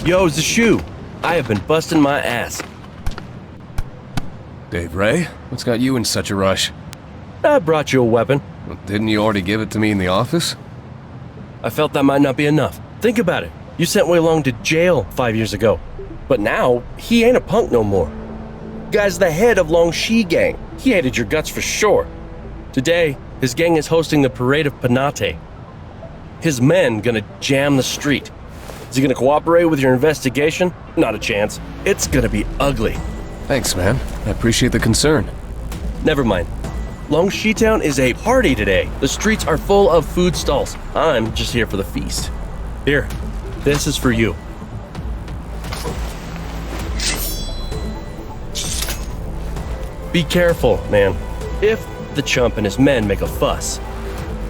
Yo, Zixu. I have been busting my ass. Dave Ray, what's got you in such a rush? I brought you a weapon. Well, didn't you already give it to me in the office? I felt that might not be enough. Think about it. You sent Wei Long to jail 5 years ago. But now, he ain't a punk no more. Guy's the head of Long Shi gang. He hated your guts for sure. Today, his gang is hosting the Parade of Penate. His men gonna jam the street. Is he gonna cooperate with your investigation? Not a chance. It's gonna be ugly. Thanks, man. I appreciate the concern. Never mind. Long Shi Town is a party today. The streets are full of food stalls. I'm just here for the feast. Here, this is for you. Be careful, man. If the chump and his men make a fuss,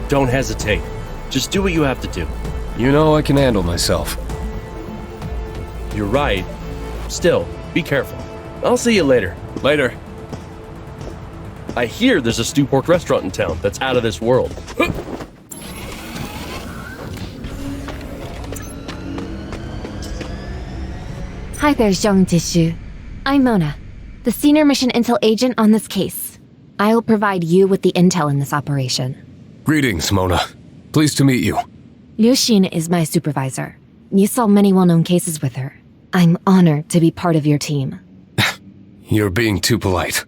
don't hesitate. Just do what you have to do. You know I can handle myself. You're right. Still, be careful. I'll see you later. Later. I hear there's a stew pork restaurant in town that's out of this world. Hi there, Xiang Zixu. I'm Mona, the senior mission intel agent on this case. I will provide you with the intel in this operation. Greetings, Mona. Pleased to meet you. Liu Xin is my supervisor. You saw many well-known cases with her. I'm honored to be part of your team. You're being too polite.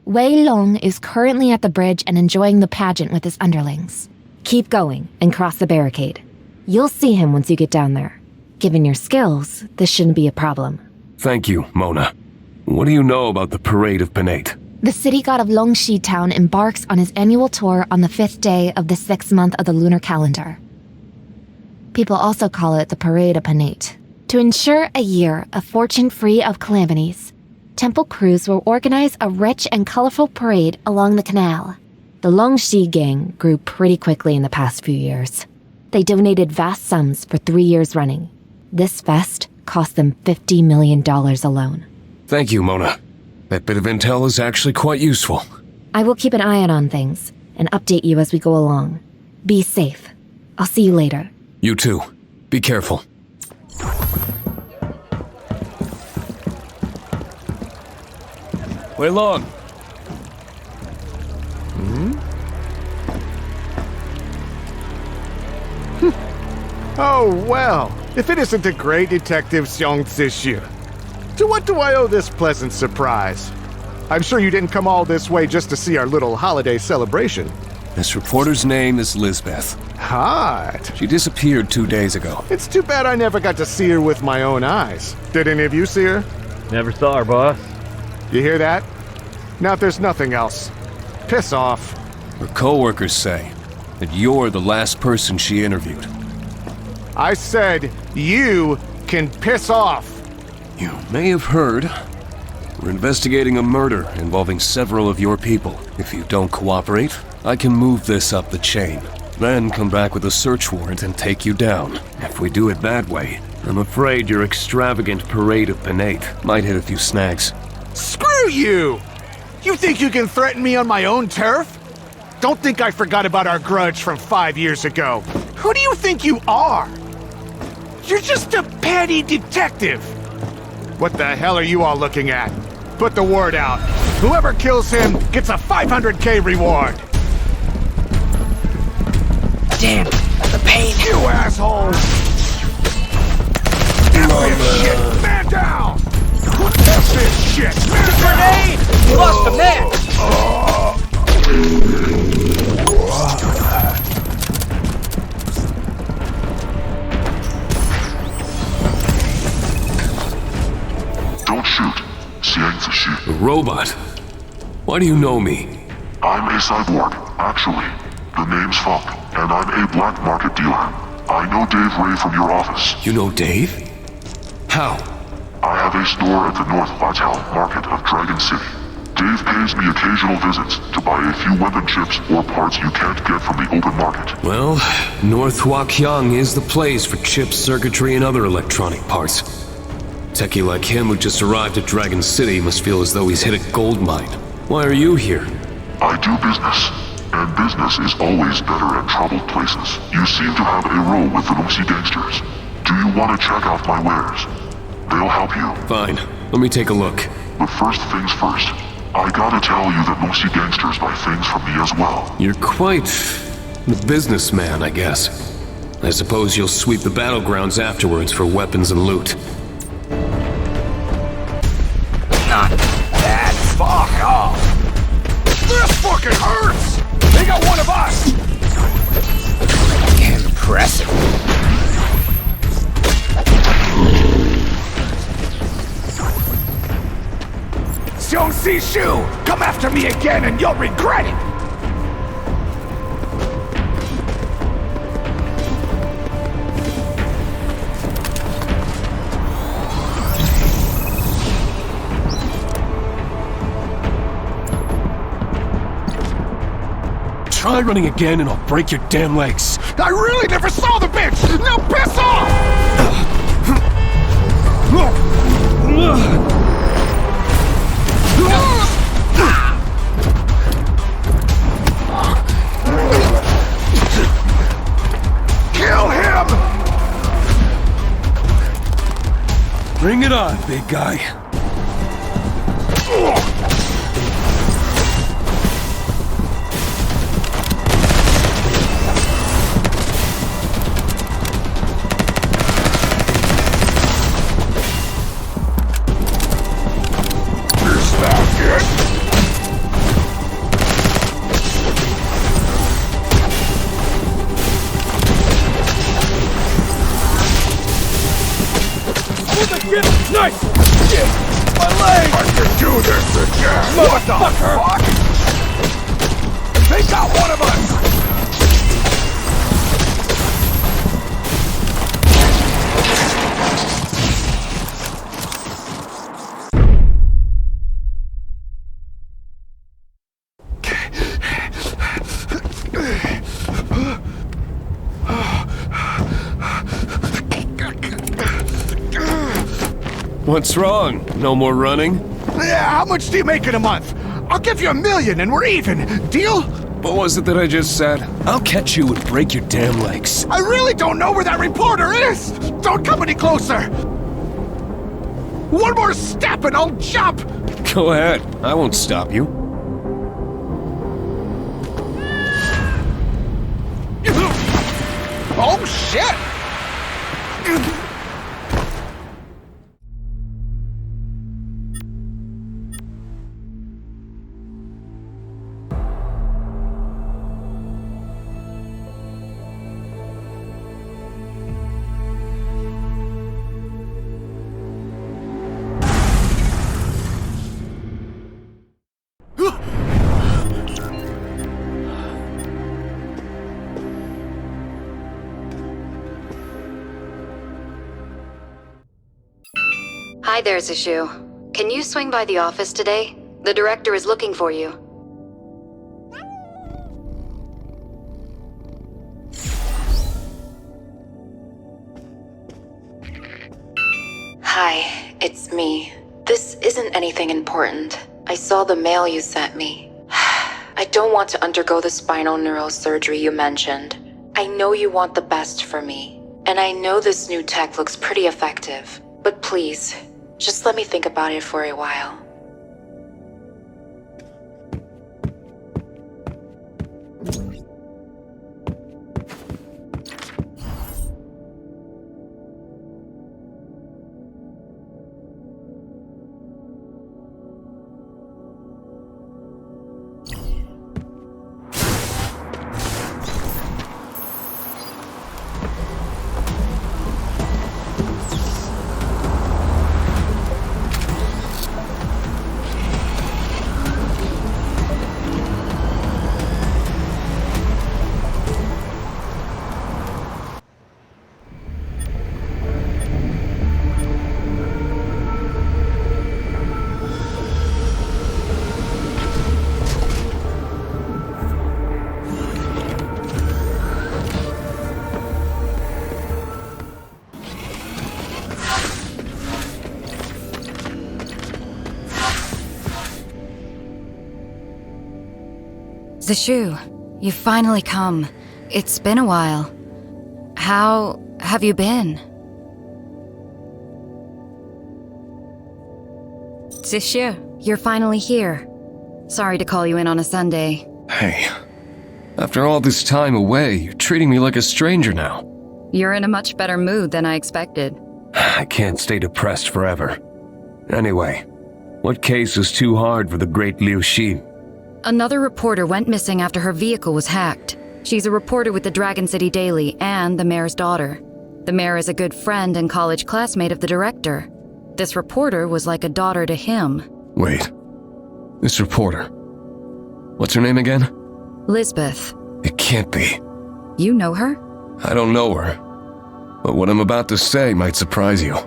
Wei Long is currently at the bridge and enjoying the pageant with his underlings. Keep going and cross the barricade. You'll see him once you get down there. Given your skills, this shouldn't be a problem. Thank you, Mona. What do you know about the Parade of Penate? The city god of Long Shi Town embarks on his annual tour on the 5th day of the 6th month of the lunar calendar. People also call it the Parade of Penate. To ensure a year of fortune free of calamities, temple crews will organize a rich and colorful parade along the canal. The Long Shi gang grew pretty quickly in the past few years. They donated vast sums for 3 years running. This fest cost them $50 million alone. Thank you, Mona. That bit of intel is actually quite useful. I will keep an eye out on things and update you as we go along. Be safe. I'll see you later. You too. Be careful. Wei Long. Oh, well, if it isn't the great detective Xiang Zixu. To what do I owe this pleasant surprise? I'm sure you didn't come all this way just to see our little holiday celebration. This reporter's name is Lisbeth. Hot. She disappeared 2 days ago. It's too bad I never got to see her with my own eyes. Did any of you see her? Never saw her, boss. You hear that? Now if there's nothing else, piss off. Her co-workers say that you're the last person she interviewed. I said you can piss off. You may have heard. We're investigating a murder involving several of your people. If you don't cooperate, I can move this up the chain. Then come back with a search warrant and take you down. If we do it that way, I'm afraid your extravagant Parade of Penate might hit a few snags. Screw you! You think you can threaten me on my own turf? Don't think I forgot about our grudge from 5 years ago. Who do you think you are? You're just a petty detective. What the hell are you all looking at? Put the word out. Whoever kills him gets a 500K reward. Damn, the pain. You asshole! Shit, man down! What's this shit? Grenade! You lost a man! Don't shoot. Xiang Zixu. A robot? Why do you know me? I'm a cyborg, actually. The name's Funk, and I'm a black market dealer. I know Dave Ray from your office. You know Dave? How? I have a store at the North Plateau market of Dragon City. Dave pays me occasional visits to buy a few weapon chips or parts you can't get from the open market. Well, North Huaqiang is the place for chips, circuitry, and other electronic parts. Techie like him who just arrived at Dragon City must feel as though he's hit a gold mine. Why are you here? I do business, and business is always better at troubled places. You seem to have a role with the Lucy gangsters. Do you want to check out my wares? They'll help you. Fine. Let me take a look. But first things first, I gotta tell you that Mosi gangsters buy things from me as well. You're quite the businessman, I guess. I suppose you'll sweep the battlegrounds afterwards for weapons and loot. Not bad. Fuck off. This fucking hurts. They got one of us. Impressive. Xiang Zixu, come after me again and you'll regret it. Try running again and I'll break your damn legs. I really never saw the bitch! Now piss off! Kill him! Bring it on, big guy. Nice! Shit! My leg! I can do this again! What the fuck? They got one of us! What's wrong? No more running? Yeah, how much do you make in a month? I'll give you $1 million and we're even. Deal? What was it that I just said? I'll catch you and break your damn legs. I really don't know where that reporter is! Don't come any closer! One more step and I'll jump! Go ahead. I won't stop you. Oh, shit! Hi there, Zixu. Can you swing by the office today? The director is looking for you. Hi, it's me. This isn't anything important. I saw the mail you sent me. I don't want to undergo the spinal neurosurgery you mentioned. I know you want the best for me, and I know this new tech looks pretty effective. But please, just let me think about it for a while. Zixu, you've finally come. It's been a while. How have you been? Zixu, you're finally here. Sorry to call you in on a Sunday. Hey, after all this time away, you're treating me like a stranger now. You're in a much better mood than I expected. I can't stay depressed forever. Anyway, what case is too hard for the great Liu Xin? Another reporter went missing after her vehicle was hacked. She's a reporter with the Dragon City Daily and the mayor's daughter. The mayor is a good friend and college classmate of the director. This reporter was like a daughter to him. Wait, this reporter. What's her name again? Lisbeth. It can't be. You know her? I don't know her. But what I'm about to say might surprise you.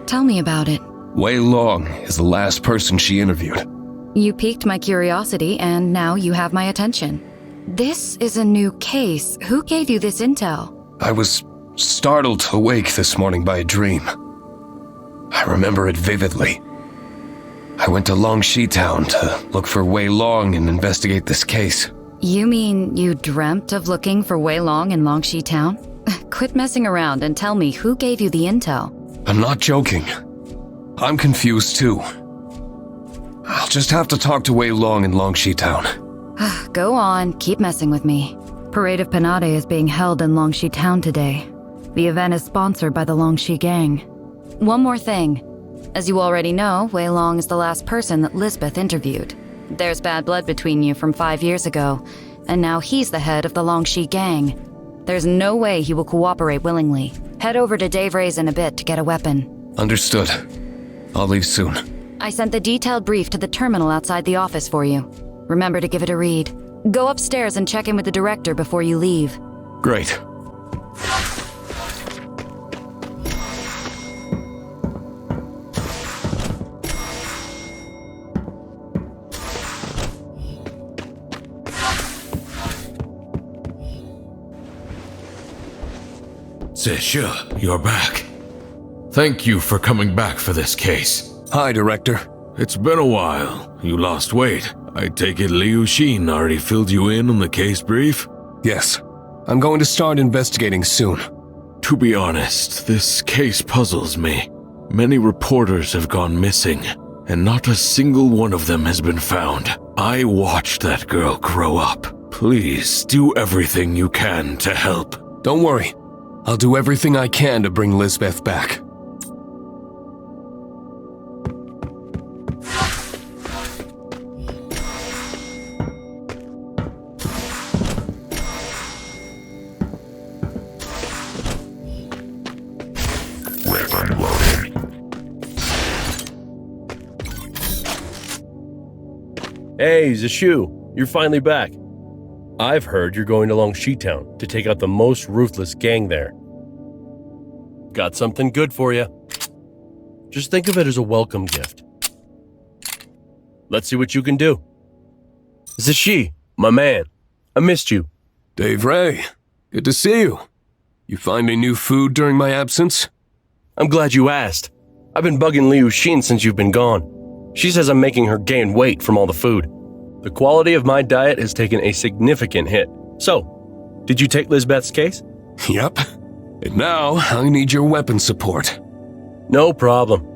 Tell me about it. Wei Long is the last person she interviewed. You piqued my curiosity, and now you have my attention. This is a new case. Who gave you this intel? I was startled awake this morning by a dream. I remember it vividly. I went to Longxi Town to look for Wei Long and investigate this case. You mean you dreamt of looking for Wei Long in Longxi Town? Quit messing around and tell me who gave you the intel. I'm not joking. I'm confused too. I'll just have to talk to Wei Long in Longxi Town. Go on, keep messing with me. Parade of Panade is being held in Longxi Town today. The event is sponsored by the Longxi gang. One more thing. As you already know, Wei Long is the last person that Lisbeth interviewed. There's bad blood between you from 5 years ago, and now he's the head of the Longxi gang. There's no way he will cooperate willingly. Head over to Dave Ray's in a bit to get a weapon. Understood. I'll leave soon. I sent the detailed brief to the terminal outside the office for you. Remember to give it a read. Go upstairs and check in with the director before you leave. Great. Zixu, you're back. Thank you for coming back for this case. Hi, Director. It's been a while. You lost weight. I take it Liu Xin already filled you in on the case brief? Yes. I'm going to start investigating soon. To be honest, this case puzzles me. Many reporters have gone missing, and not a single one of them has been found. I watched that girl grow up. Please do everything you can to help. Don't worry. I'll do everything I can to bring Lisbeth back. Weapon loaded. Hey, Zixu, you're finally back. I've heard you're going to Longxi Town to take out the most ruthless gang there. Got something good for you. Just think of it as a welcome gift. Let's see what you can do. Zixu, my man, I missed you. Dave Ray, good to see you. You find me new food during my absence? I'm glad you asked. I've been bugging Liu Xin since you've been gone. She says I'm making her gain weight from all the food. The quality of my diet has taken a significant hit. So, did you take Lisbeth's case? Yep. And now, I need your weapon support. No problem.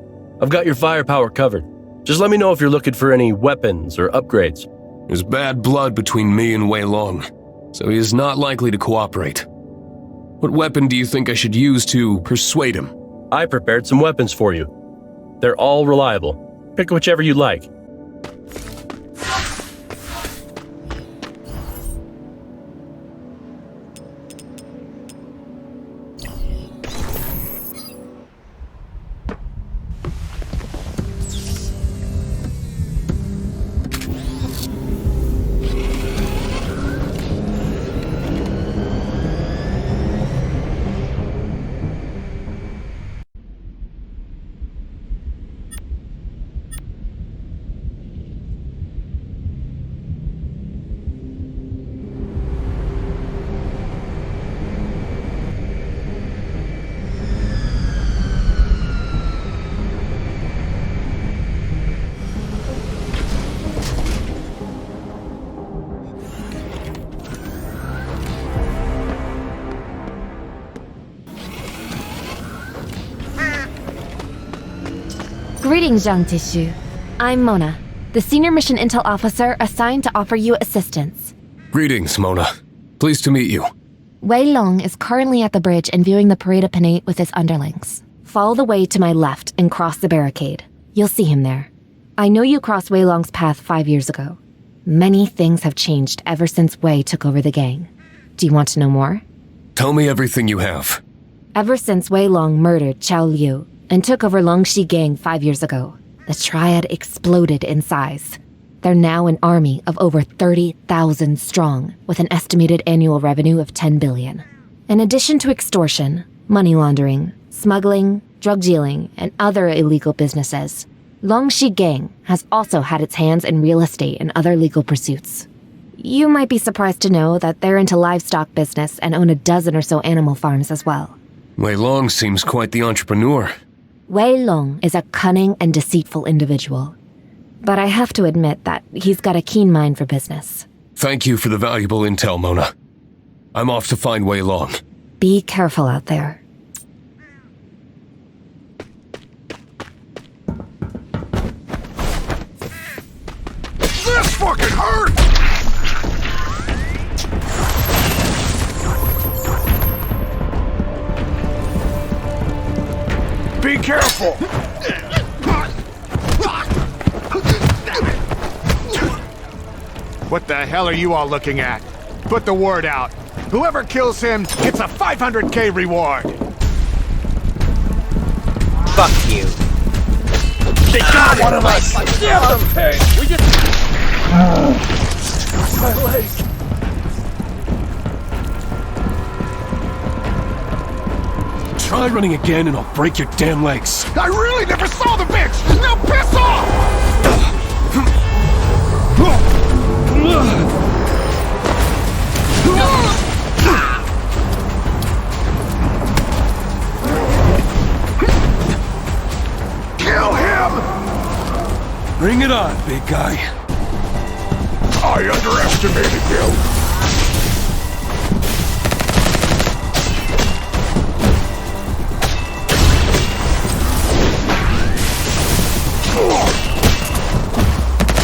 I've got your firepower covered. Just let me know if you're looking for any weapons or upgrades. There's bad blood between me and Wei Long, so he is not likely to cooperate. What weapon do you think I should use to persuade him? I prepared some weapons for you. They're all reliable. Pick whichever you like. Greetings, Xiang Zixu. I'm Mona, the Senior Mission Intel Officer assigned to offer you assistance. Greetings, Mona. Pleased to meet you. Wei Long is currently at the bridge and viewing the parade of Panate with his underlings. Follow the way to my left and cross the barricade. You'll see him there. I know you crossed Wei Long's path 5 years ago. Many things have changed ever since Wei took over the gang. Do you want to know more? Tell me everything you have. Ever since Wei Long murdered Chao Liu and took over Longxi Gang 5 years ago, the Triad exploded in size. They're now an army of over 30,000 strong, with an estimated annual revenue of 10 billion. In addition to extortion, money laundering, smuggling, drug dealing, and other illegal businesses, Longxi Gang has also had its hands in real estate and other legal pursuits. You might be surprised to know that they're into livestock business and own a dozen or so animal farms as well. Wei Long seems quite the entrepreneur. Wei Long is a cunning and deceitful individual. But I have to admit that he's got a keen mind for business. Thank you for the valuable intel, Mona. I'm off to find Wei Long. Be careful out there. This fucking hurt! Be careful! What the hell are you all looking at? Put the word out. Whoever kills him gets a 500K reward. Fuck you. They got one of us! Damn them, Pig! We just... My leg. Try running again and I'll break your damn legs. I really never saw the bitch! Now piss off! Kill him! Bring it on, big guy. I underestimated you.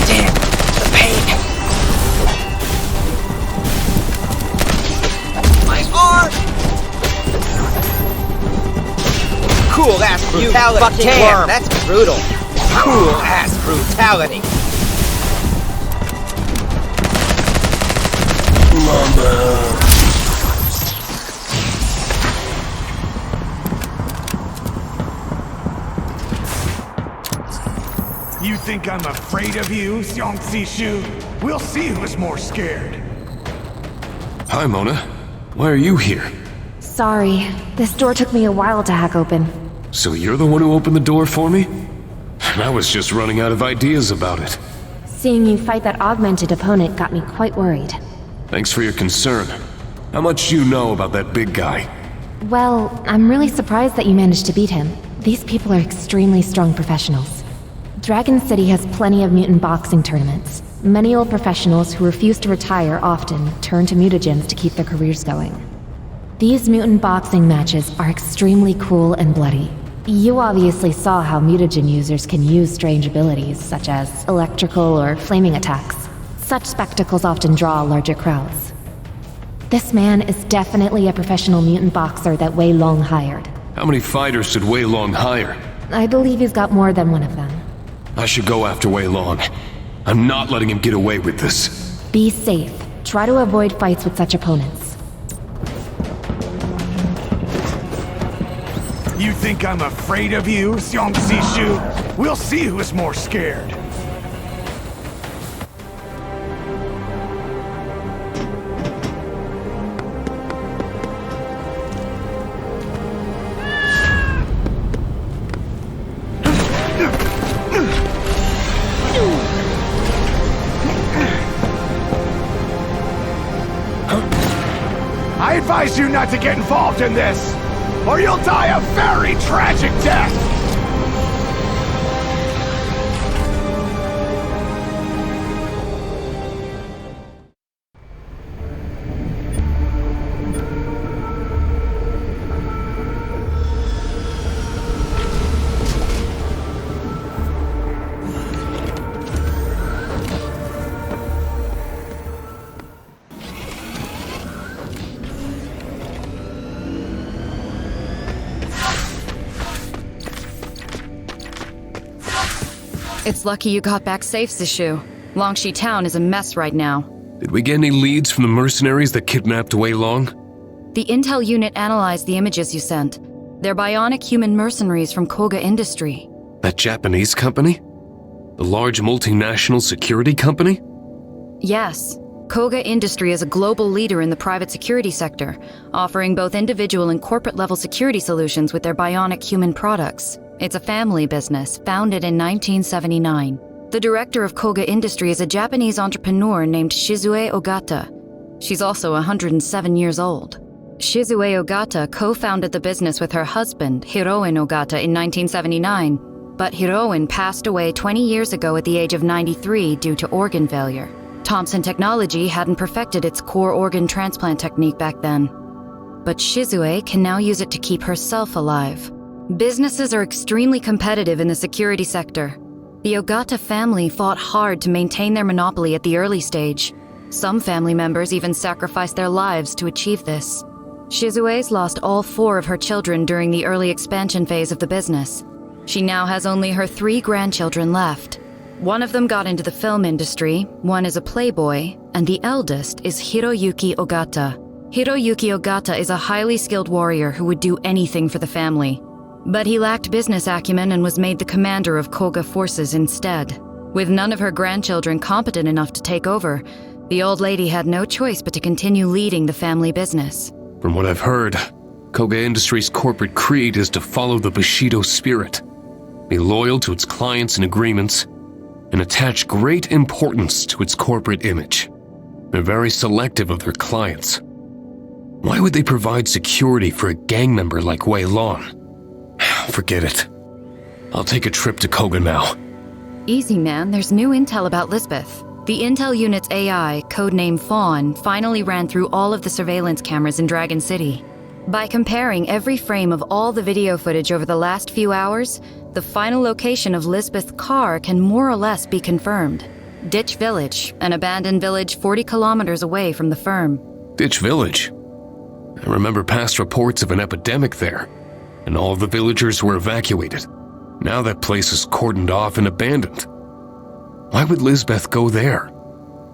Damn, the pain. My arm! Cool ass brutality. You damn, worm. That's brutal. Cool ass brutality. Mama. You think I'm afraid of you, Xiang Zixu? We'll see who's more scared. Hi, Mona. Why are you here? Sorry, this door took me a while to hack open. So you're the one who opened the door for me? I was just running out of ideas about it. Seeing you fight that augmented opponent got me quite worried. Thanks for your concern. How much do you know about that big guy? Well, I'm really surprised that you managed to beat him. These people are extremely strong professionals. Dragon City has plenty of mutant boxing tournaments. Many old professionals who refuse to retire often turn to mutagens to keep their careers going. These mutant boxing matches are extremely cruel and bloody. You obviously saw how mutagen users can use strange abilities, such as electrical or flaming attacks. Such spectacles often draw larger crowds. This man is definitely a professional mutant boxer that Wei Long hired. How many fighters did Wei Long hire? I believe he's got more than one of them. I should go after Wei Long. I'm not letting him get away with this. Be safe. Try to avoid fights with such opponents. You think I'm afraid of you, Xiang Zixu? We'll see who's more scared. I advise you not to get involved in this, or you'll die a very tragic death! It's lucky you got back safe, Zixu. Longxi Town is a mess right now. Did we get any leads from the mercenaries that kidnapped Wei Long? The intel unit analyzed the images you sent. They're bionic human mercenaries from Koga Industry. That Japanese company? The large multinational security company? Yes. Koga Industry is a global leader in the private security sector, offering both individual and corporate-level security solutions with their bionic human products. It's a family business, founded in 1979. The director of Koga Industry is a Japanese entrepreneur named Shizue Ogata. She's also 107 years old. Shizue Ogata co-founded the business with her husband, Hiroin Ogata, in 1979, but Hiroin passed away 20 years ago at the age of 93 due to organ failure. Thompson Technology hadn't perfected its core organ transplant technique back then. But Shizue can now use it to keep herself alive. Businesses are extremely competitive in the security sector. The Ogata family fought hard to maintain their monopoly at the early stage. Some family members even sacrificed their lives to achieve this. Shizue's lost all 4 of her children during the early expansion phase of the business. She now has only her 3 grandchildren left. One of them got into the film industry, one is a playboy, and the eldest is Hiroyuki Ogata. Hiroyuki Ogata is a highly skilled warrior who would do anything for the family. But he lacked business acumen and was made the commander of Koga forces instead. With none of her grandchildren competent enough to take over, the old lady had no choice but to continue leading the family business. From what I've heard, Koga Industries' corporate creed is to follow the Bushido spirit, be loyal to its clients and agreements, and attach great importance to its corporate image. They're very selective of their clients. Why would they provide security for a gang member like Wei Long? Forget it. I'll take a trip to Koga now. Easy, man. There's new intel about Lisbeth. The intel unit's AI, codename Fawn, finally ran through all of the surveillance cameras in Dragon City. By comparing every frame of all the video footage over the last few hours, the final location of Lisbeth's car can more or less be confirmed. Ditch Village, an abandoned village 40 kilometers away from the firm. Ditch Village? I remember past reports of an epidemic there, and all of the villagers were evacuated. Now that place is cordoned off and abandoned. Why would Lisbeth go there?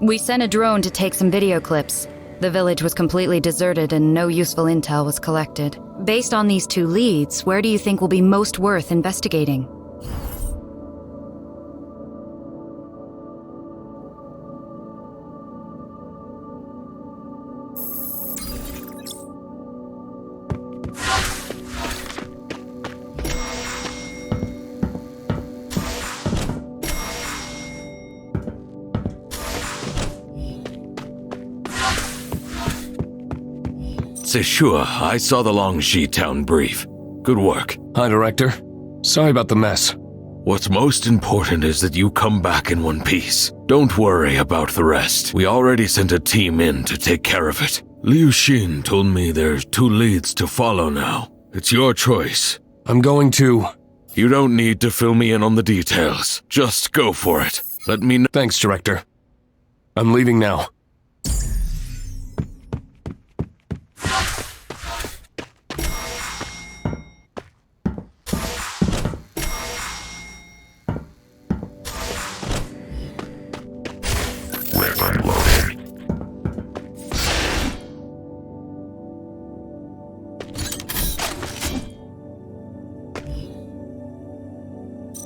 We sent a drone to take some video clips. The village was completely deserted and no useful intel was collected. Based on these 2 leads, where do you think will be most worth investigating? Zixu, I saw the Longxi Town brief. Good work. Hi, Director. Sorry about the mess. What's most important is that you come back in one piece. Don't worry about the rest. We already sent a team in to take care of it. Liu Xin told me there's 2 leads to follow now. It's your choice. I'm going to... You don't need to fill me in on the details. Just go for it. Let me know. Thanks, Director. I'm leaving now.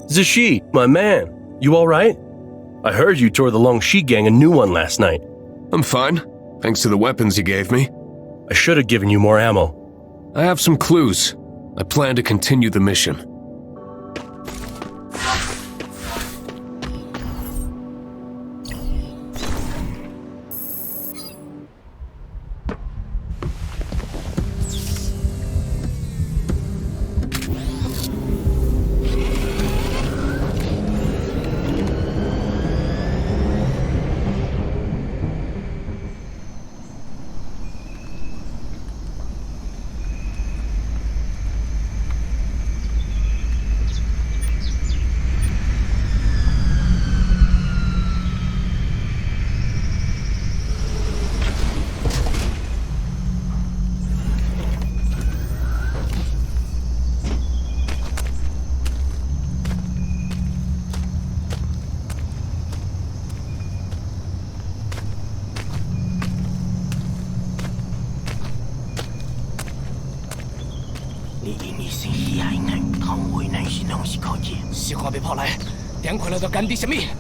Zixu, my man, you alright? I heard you tore the Longxi gang a new one last night. I'm fine, thanks to the weapons you gave me. I should have given you more ammo. I have some clues. I plan to continue the mission.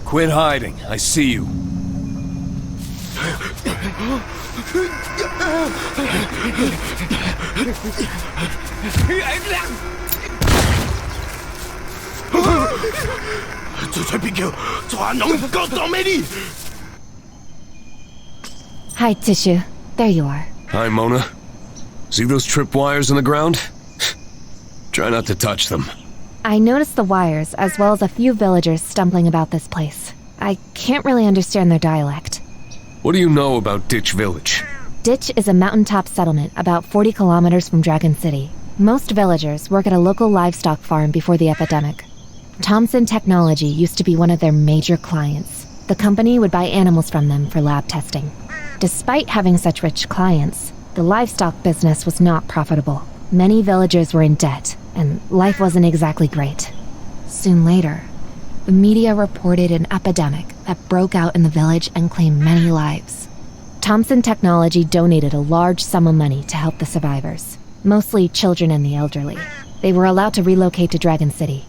Quit hiding. I see you. Hi, Zixu. There you are. Hi, Mona. See those tripwires in the ground? Try not to touch them. I noticed the wires, as well as a few villagers stumbling about this place. I can't really understand their dialect. What do you know about Ditch Village? Ditch is a mountaintop settlement about 40 kilometers from Dragon City. Most villagers work at a local livestock farm before the epidemic. Thompson Technology used to be one of their major clients. The company would buy animals from them for lab testing. Despite having such rich clients, the livestock business was not profitable. Many villagers were in debt, and life wasn't exactly great. Soon later, the media reported an epidemic that broke out in the village and claimed many lives. Thompson Technology donated a large sum of money to help the survivors, mostly children and the elderly. They were allowed to relocate to Dragon City.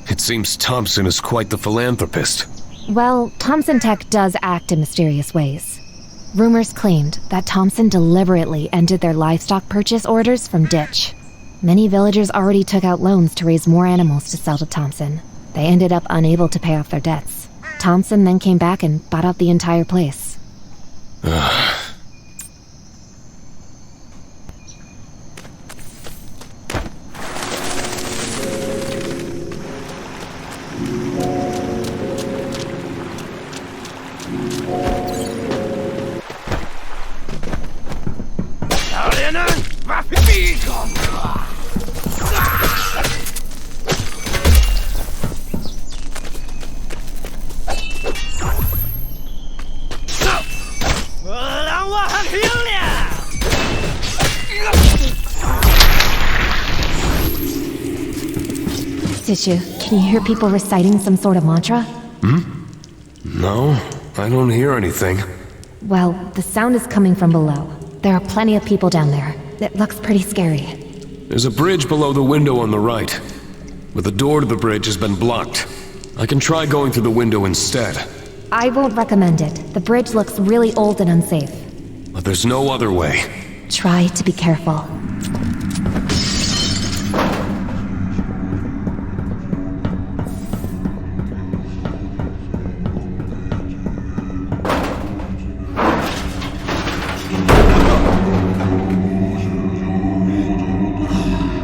It seems Thompson is quite the philanthropist. Well, Thompson Tech does act in mysterious ways. Rumors claimed that Thompson deliberately ended their livestock purchase orders from Ditch. Many villagers already took out loans to raise more animals to sell to Thompson. They ended up unable to pay off their debts. Thompson then came back and bought out the entire place. Zixu, can you hear people reciting some sort of mantra? No, I don't hear anything. Well, the sound is coming from below. There are plenty of people down there. It looks pretty scary. There's a bridge below the window on the right, but the door to the bridge has been blocked. I can try going through the window instead. I won't recommend it. The bridge looks really old and unsafe. But there's no other way. Try to be careful.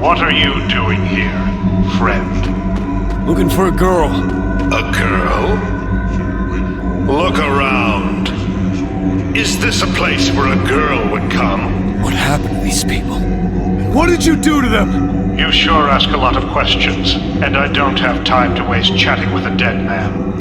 What are you doing here, friend? Looking for a girl. A girl? Look around. Is this a place where a girl would come? What happened to these people? What did you do to them? You sure ask a lot of questions, and I don't have time to waste chatting with a dead man.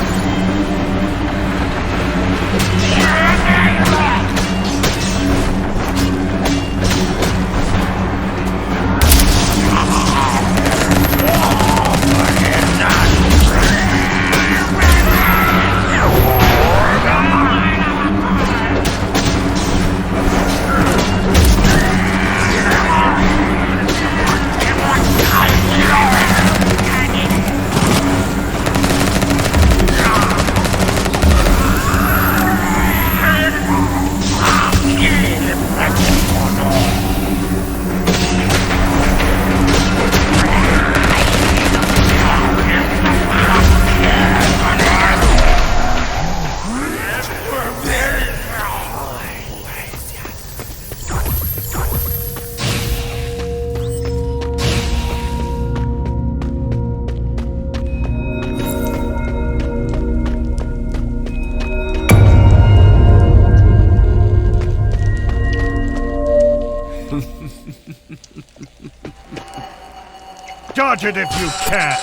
Dodge it if you can!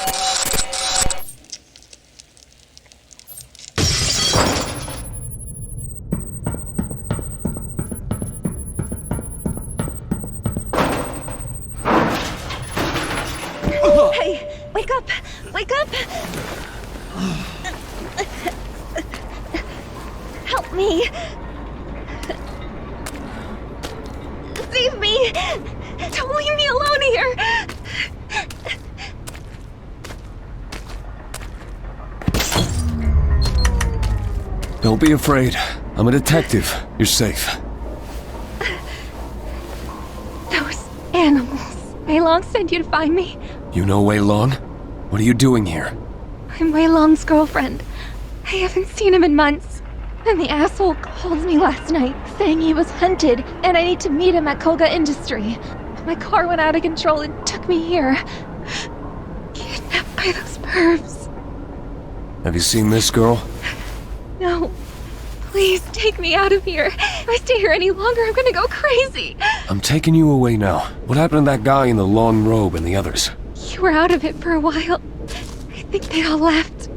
Hey, wake up! Wake up! Help me! Save me! Don't leave me alone here! Don't be afraid. I'm a detective. You're safe. Those animals. Wei Long sent you to find me. You know Wei Long? What are you doing here? I'm Wei Long's girlfriend. I haven't seen him in months. And the asshole called me last night, saying he was hunted, and I need to meet him at Koga Industry. My car went out of control and took me here. Kidnapped by those pervs. Have you seen this girl? No. Please take me out of here. If I stay here any longer, I'm gonna go crazy. I'm taking you away now. What happened to that guy in the long robe and the others? You were out of it for a while. I think they all left.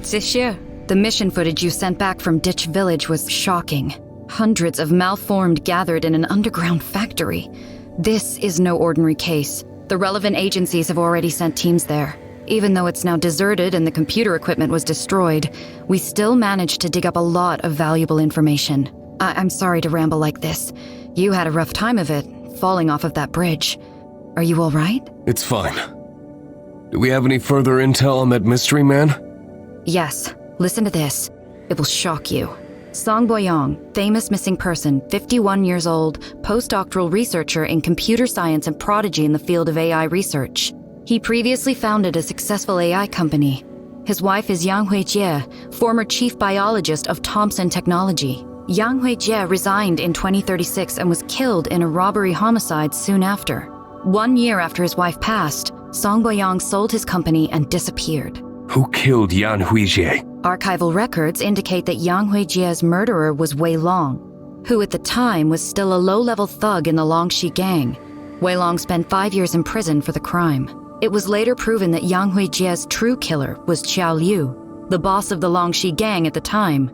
Zixu, the mission footage you sent back from Ditch Village was shocking. Hundreds of malformed gathered in an underground factory. This is no ordinary case. The relevant agencies have already sent teams there. Even though it's now deserted and the computer equipment was destroyed, we still managed to dig up a lot of valuable information. I'm sorry to ramble like this. You had a rough time of it, falling off of that bridge. Are you all right? It's fine. Do we have any further intel on that mystery man? Yes. Listen to this. It will shock you. Boyong, famous missing person, 51 years old, postdoctoral researcher in computer science and prodigy in the field of AI research. He previously founded a successful AI company. His wife is Yang Huijie, former chief biologist of Thompson Technology. Yang Huijie resigned in 2036 and was killed in a robbery homicide soon after. 1 year after his wife passed, Boyong sold his company and disappeared. Who killed Yang Huijie? Archival records indicate that Yang Huijie's murderer was Wei Long, who at the time was still a low-level thug in the Longxi gang. Wei Long spent 5 years in prison for the crime. It was later proven that Yang Huijie's true killer was Xiao Liu, the boss of the Longxi gang at the time.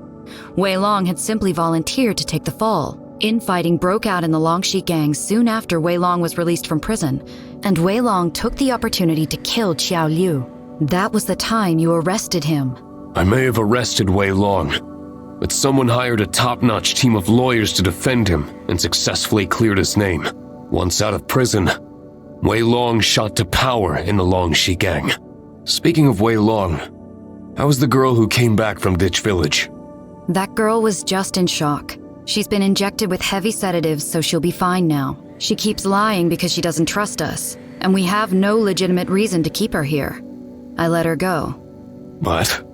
Wei Long had simply volunteered to take the fall. Infighting broke out in the Longxi gang soon after Wei Long was released from prison, and Wei Long took the opportunity to kill Xiao Liu. That was the time you arrested him. I may have arrested Wei Long, but someone hired a top-notch team of lawyers to defend him and successfully cleared his name. Once out of prison, Wei Long shot to power in the Longxi gang. Speaking of Wei Long, how was the girl who came back from Ditch Village? That girl was just in shock. She's been injected with heavy sedatives, so she'll be fine now. She keeps lying because she doesn't trust us, and we have no legitimate reason to keep her here. I let her go. What?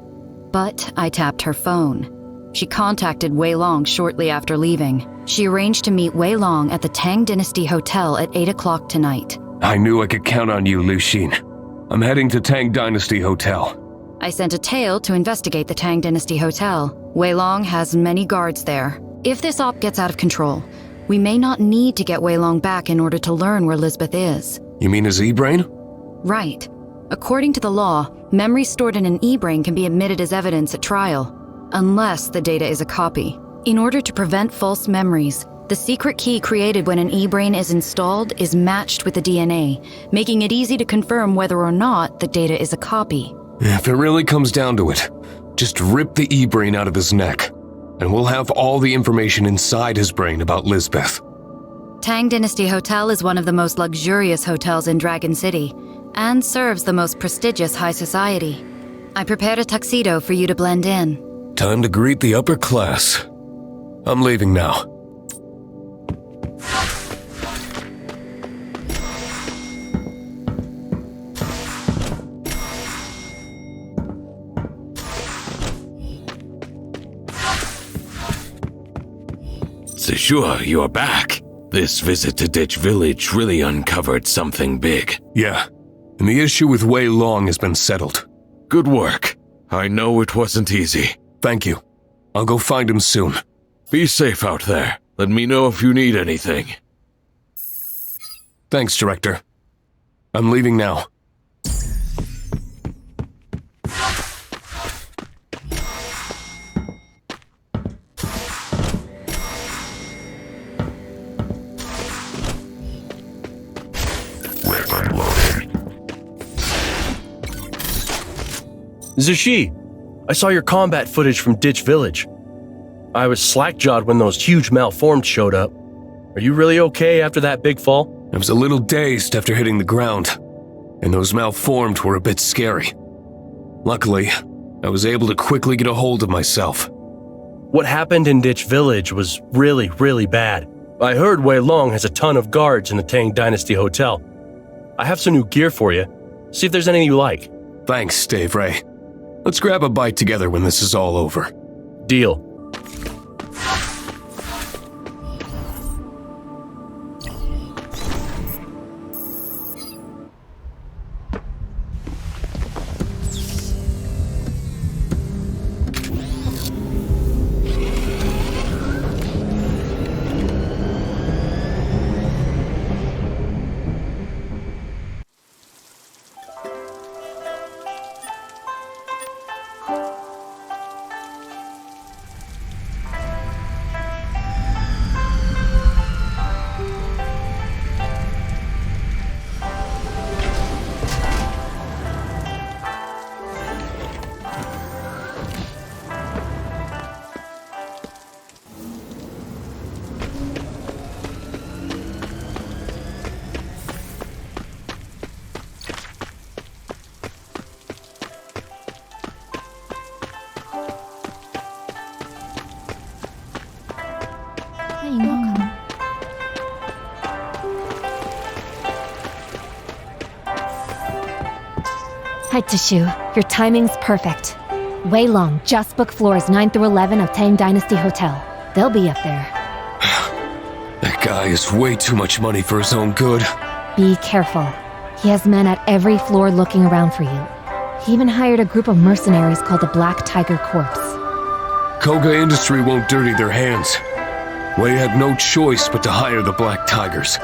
But I tapped her phone. She contacted Wei Long shortly after leaving. She arranged to meet Wei Long at the Tang Dynasty Hotel at 8 o'clock tonight. I knew I could count on you, Lu Xin. I'm heading to Tang Dynasty Hotel. I sent a tail to investigate the Tang Dynasty Hotel. Wei Long has many guards there. If this op gets out of control, we may not need to get Wei Long back in order to learn where Lisbeth is. You mean his e-brain? Right. According to the law, memories stored in an e-brain can be admitted as evidence at trial, unless the data is a copy. In order to prevent false memories, the secret key created when an e-brain is installed is matched with the DNA, making it easy to confirm whether or not the data is a copy. If it really comes down to it, just rip the e-brain out of his neck, and we'll have all the information inside his brain about Lisbeth. Tang Dynasty Hotel is one of the most luxurious hotels in Dragon City, and serves the most prestigious high society. I prepared a tuxedo for you to blend in. Time to greet the upper class. I'm leaving now. Zixu, you're back. This visit to Ditch Village really uncovered something big. Yeah. And the issue with Wei Long has been settled. Good work. I know it wasn't easy. Thank you. I'll go find him soon. Be safe out there. Let me know if you need anything. Thanks, Director. I'm leaving now. Zixu, I saw your combat footage from Ditch Village. I was slack-jawed when those huge malformed showed up. Are you really okay after that big fall? I was a little dazed after hitting the ground, and those malformed were a bit scary. Luckily, I was able to quickly get a hold of myself. What happened in Ditch Village was really, really bad. I heard Wei Long has a ton of guards in the Tang Dynasty Hotel. I have some new gear for you. See if there's any you like. Thanks, Dave Ray. Let's grab a bite together when this is all over. Deal. Hi, Zixu. Your timing's perfect. Wei Long just booked floors 9 through 11 of Tang Dynasty Hotel. They'll be up there. That guy is way too much money for his own good. Be careful. He has men at every floor looking around for you. He even hired a group of mercenaries called the Black Tiger Corps. Koga Industry won't dirty their hands. Wei had no choice but to hire the Black Tigers.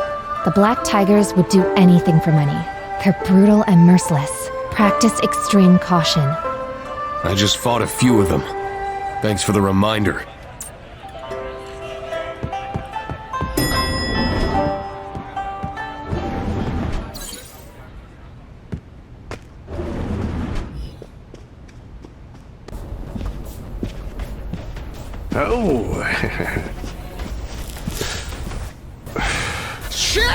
The Black Tigers would do anything for money. They're brutal and merciless. Practice extreme caution. I just fought a few of them. Thanks for the reminder. Oh. Shit!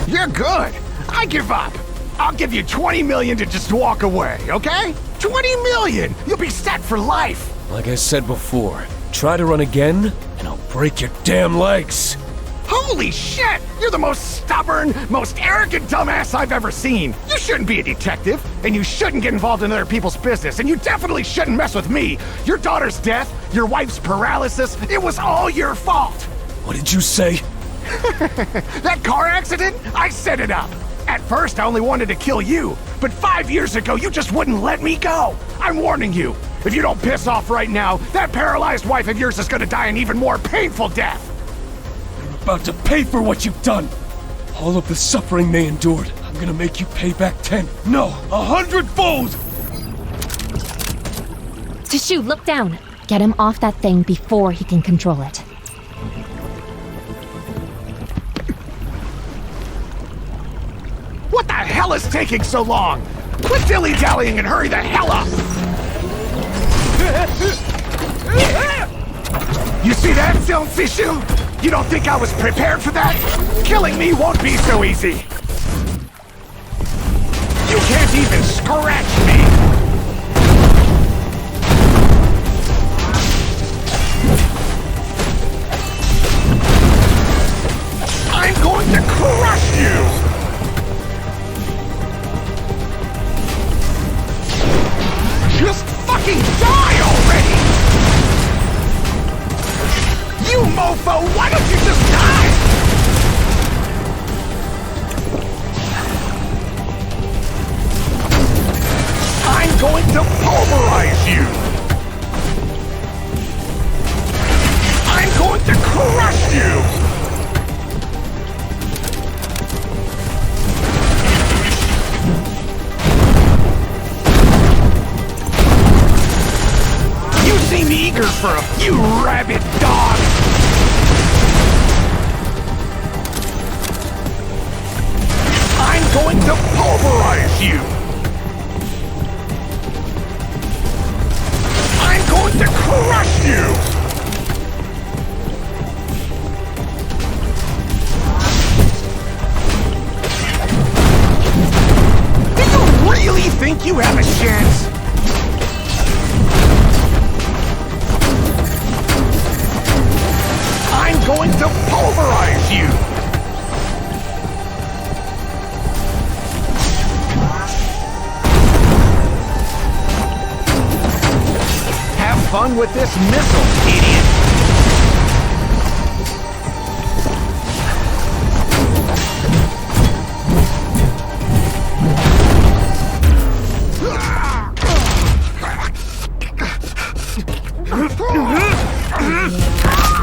You're good. I give up. I'll give you 20 million to just walk away, okay? 20 million! You'll be set for life! Like I said before, try to run again, and I'll break your damn legs! Holy shit! You're the most stubborn, most arrogant dumbass I've ever seen! You shouldn't be a detective, and you shouldn't get involved in other people's business, and you definitely shouldn't mess with me! Your daughter's death, your wife's paralysis, it was all your fault! What did you say? That car accident? I set it up! At first, I only wanted to kill you, but 5 years ago, you just wouldn't let me go. I'm warning you. If you don't piss off right now, that paralyzed wife of yours is gonna die an even more painful death. You're about to pay for what you've done. All of the suffering they endured, I'm gonna make you pay back 10, no, 100-fold! Zixu, look down. Get him off that thing before he can control it. What the hell is taking so long? Quit dilly-dallying and hurry the hell up! You see that, Xiang Zixu? You don't think I was prepared for that? Killing me won't be so easy! You can't even scratch me! I'm going to crush you! Just fucking die already! You mofo, why don't you just die? I'm going to pulverize you! I'm going to crush you! Seem eager for a few rabid dogs! I'm going to pulverize you! crush you! Do you really think you have a chance? I'm going to pulverize you! Have fun with this missile, idiot!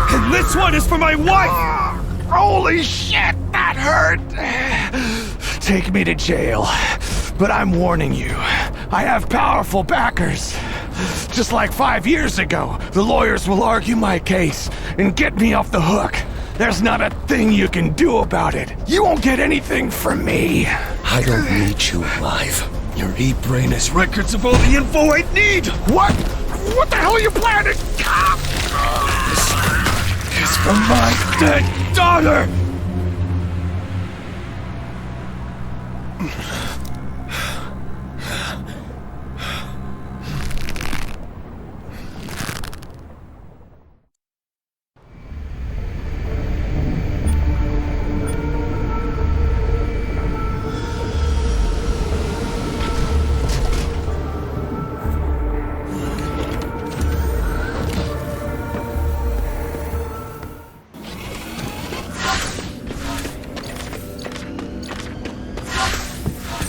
And this one is for my wife! Holy shit, that hurt! Take me to jail. But I'm warning you, I have powerful backers. Just like 5 years ago, the lawyers will argue my case and get me off the hook. There's not a thing you can do about it. You won't get anything from me. I don't need you alive. Your e-brain has records of all the info I need! What? What the hell are you planning? This is for my dead daughter!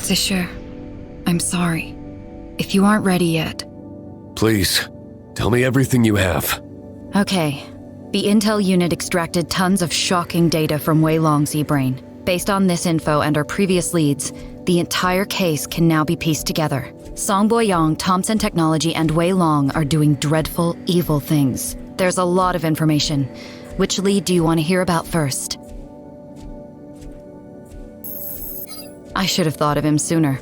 Zixu, I'm sorry. If you aren't ready yet. Please, tell me everything you have. Okay. The intel unit extracted tons of shocking data from Wei Long's e-brain. Based on this info and our previous leads, the entire case can now be pieced together. Boyong, Thompson Technology, and Wei Long are doing dreadful, evil things. There's a lot of information. Which lead do you want to hear about first? I should have thought of him sooner.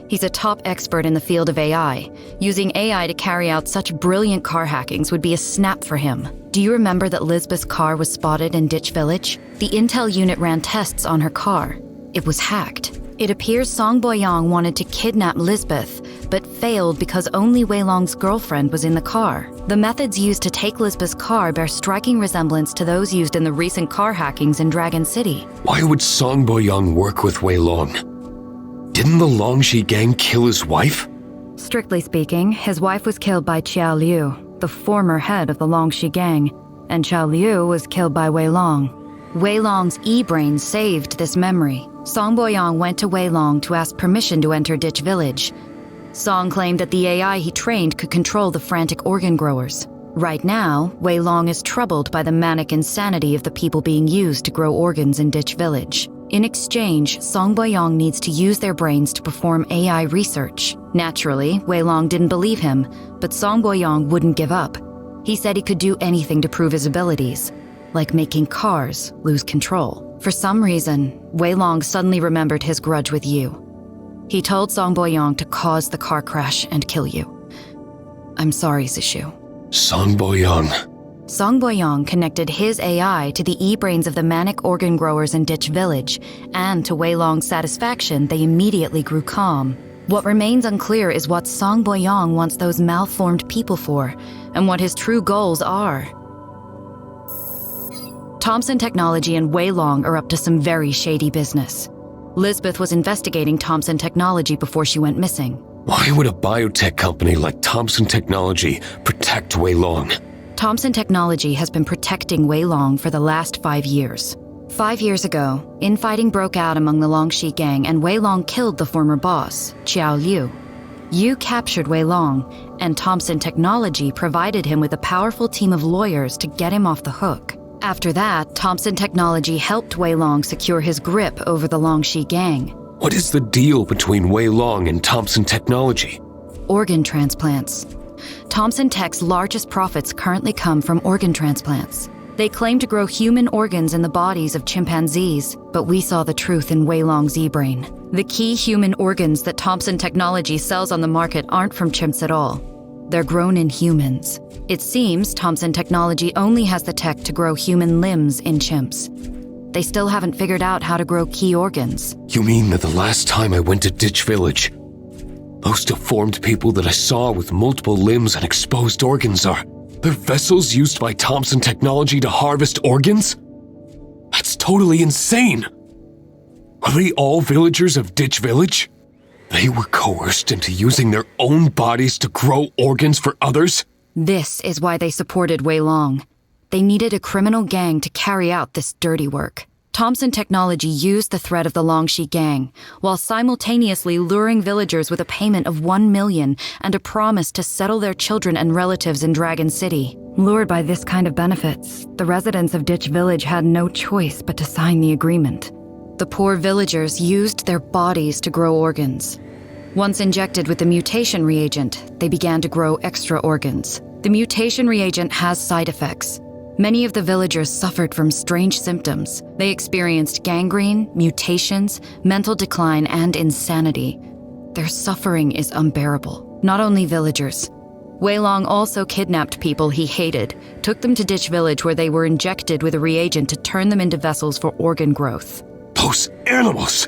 He's a top expert in the field of AI. Using AI to carry out such brilliant car hackings would be a snap for him. Do you remember that Lisbeth's car was spotted in Ditch Village? The intel unit ran tests on her car. It was hacked. It appears Boyong wanted to kidnap Lisbeth, but failed because only Wei Long's girlfriend was in the car. The methods used to take Lisbeth's car bear striking resemblance to those used in the recent car hackings in Dragon City. Why would Boyong work with Wei Long? Didn't the Longxi gang kill his wife? Strictly speaking, his wife was killed by Xiao Liu, the former head of the Longxi gang, and Xiao Liu was killed by Wei Long. Wei Long's e-brain saved this memory. Boyong went to Wei Long to ask permission to enter Ditch Village. Song claimed that the AI he trained could control the frantic organ growers. Right now, Wei Long is troubled by the manic insanity of the people being used to grow organs in Ditch Village. In exchange, Boyong needs to use their brains to perform AI research. Naturally, Wei Long didn't believe him, but Boyong wouldn't give up. He said he could do anything to prove his abilities, like making cars lose control. For some reason, Wei Long suddenly remembered his grudge with you. He told Boyong to cause the car crash and kill you. I'm sorry, Zixu. Boyong. Boyong connected his AI to the e-brains of the manic organ growers in Ditch Village, and to Wei Long's satisfaction, they immediately grew calm. What remains unclear is what Boyong wants those malformed people for, and what his true goals are. Thompson Technology and Wei Long are up to some very shady business. Lisbeth was investigating Thompson Technology before she went missing. Why would a biotech company like Thompson Technology protect Wei Long? Thompson Technology has been protecting Wei Long for the last 5 years. 5 years ago, infighting broke out among the Longxi gang and Wei Long killed the former boss, Xiao Liu. You captured Wei Long, and Thompson Technology provided him with a powerful team of lawyers to get him off the hook. After that, Thompson Technology helped Wei Long secure his grip over the Longxi gang. What is the deal between Wei Long and Thompson Technology? Organ transplants. Thompson Tech's largest profits currently come from organ transplants. They claim to grow human organs in the bodies of chimpanzees, but we saw the truth in Wei Long's e-brain. The key human organs that Thompson Technology sells on the market aren't from chimps at all. They're grown in humans. It seems Thompson Technology only has the tech to grow human limbs in chimps. They still haven't figured out how to grow key organs. You mean that the last time I went to Ditch Village, those deformed people that I saw with multiple limbs and exposed organs they're vessels used by Thompson Technology to harvest organs? That's totally insane! Are they all villagers of Ditch Village? They were coerced into using their own bodies to grow organs for others? This is why they supported Wei Long. They needed a criminal gang to carry out this dirty work. Thompson Technology used the threat of the Longxi gang, while simultaneously luring villagers with a payment of 1 million and a promise to settle their children and relatives in Dragon City. Lured by this kind of benefits, the residents of Ditch Village had no choice but to sign the agreement. The poor villagers used their bodies to grow organs. Once injected with the mutation reagent, they began to grow extra organs. The mutation reagent has side effects. Many of the villagers suffered from strange symptoms. They experienced gangrene, mutations, mental decline, and insanity. Their suffering is unbearable. Not only villagers. Wei Long also kidnapped people he hated, took them to Ditch Village where they were injected with a reagent to turn them into vessels for organ growth. Those animals!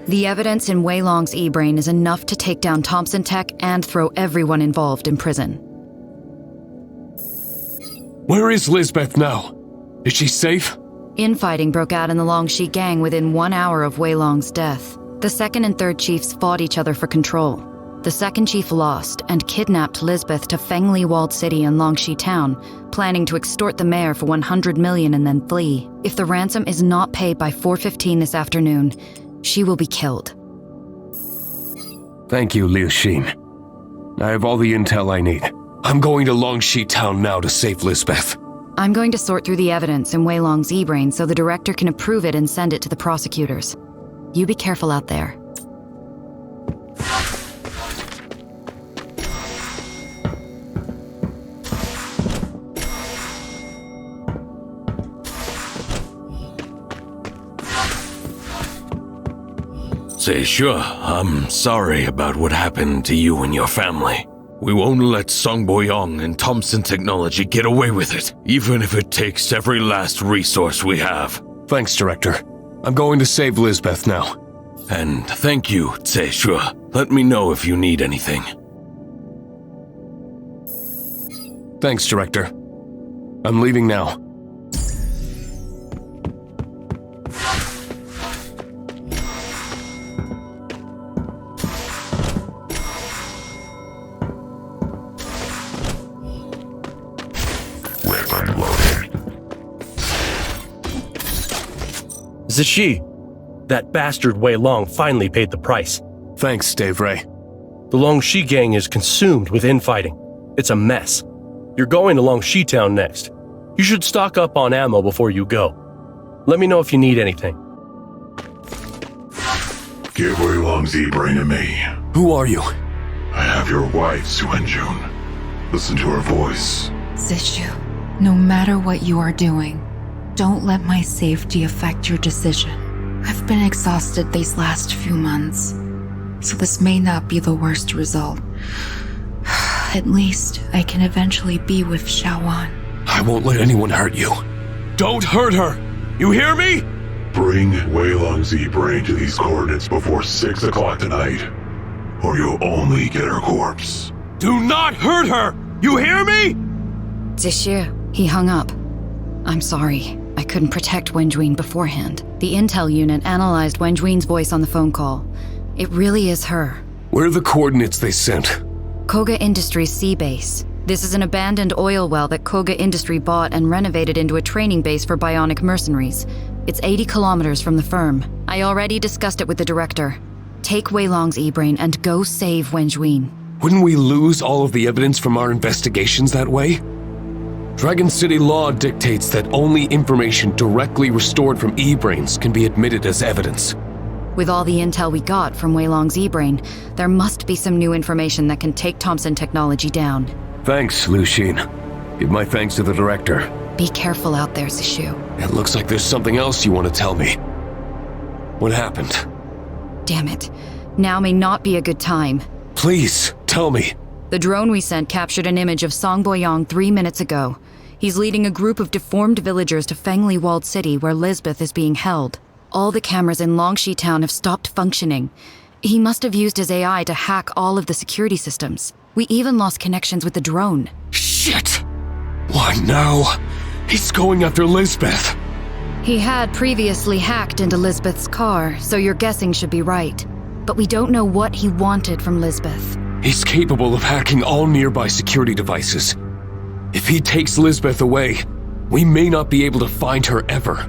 The evidence in Wei Long's e-brain is enough to take down Thompson Tech and throw everyone involved in prison. Where is Lisbeth now? Is she safe? Infighting broke out in the Longxi gang within 1 hour of Wei Long's death. The second and third chiefs fought each other for control. The second chief lost and kidnapped Lisbeth to Fengli Walled City in Longxi Town, planning to extort the mayor for 100 million and then flee. If the ransom is not paid by 4:15 this afternoon, she will be killed. Thank you, Liu Xin. I have all the intel I need. I'm going to Longxi Town now to save Lisbeth. I'm going to sort through the evidence in Wei Long's e-brain so the director can approve it and send it to the prosecutors. You be careful out there. Zixu, I'm sorry about what happened to you and your family. We won't let Song Boyong and Thompson Technology get away with it, even if it takes every last resource we have. Thanks, Director. I'm going to save Lisbeth now. And thank you, Zixu. Let me know if you need anything. Thanks, Director. I'm leaving now. Zixu, that bastard Wei Long finally paid the price. Thanks, Dave Ray. The Longxi gang is consumed with infighting. It's a mess. You're going to Longxi Town next. You should stock up on ammo before you go. Let me know if you need anything. Give Wei Long's e-brain to me. Who are you? I have your wife, Suenjun. Listen to her voice. Zixu, no matter what you are doing, don't let my safety affect your decision. I've been exhausted these last few months, so this may not be the worst result. At least I can eventually be with Xiaowan. I won't let anyone hurt you. Don't hurt her! You hear me? Bring Wei Long's e-brain to these coordinates before 6 o'clock tonight, or you'll only get her corpse. Do not hurt her! You hear me? Zixu, he hung up. I'm sorry. I couldn't protect Wenjuin beforehand. The intel unit analyzed Wenjuin's voice on the phone call. It really is her. Where are the coordinates they sent? Koga Industries sea base. This is an abandoned oil well that Koga Industry bought and renovated into a training base for bionic mercenaries. It's 80 kilometers from the firm. I already discussed it with the director. Take Wei Long's e-brain and go save Wenjuin. Wouldn't we lose all of the evidence from our investigations that way? Dragon City law dictates that only information directly restored from e-brains can be admitted as evidence. With all the intel we got from Wei Long's e-brain, there must be some new information that can take Thompson Technology down. Thanks, Liu Xin. Give my thanks to the director. Be careful out there, Zixu. It looks like there's something else you want to tell me. What happened? Damn it. Now may not be a good time. Please, tell me. The drone we sent captured an image of Song Boyong 3 minutes ago. He's leading a group of deformed villagers to Fengli Walled City where Lisbeth is being held. All the cameras in Longxi Town have stopped functioning. He must have used his AI to hack all of the security systems. We even lost connections with the drone. Shit! Why now? He's going after Lisbeth. He had previously hacked into Lisbeth's car, so your guessing should be right. But we don't know what he wanted from Lisbeth. He's capable of hacking all nearby security devices. If he takes Lisbeth away, we may not be able to find her ever.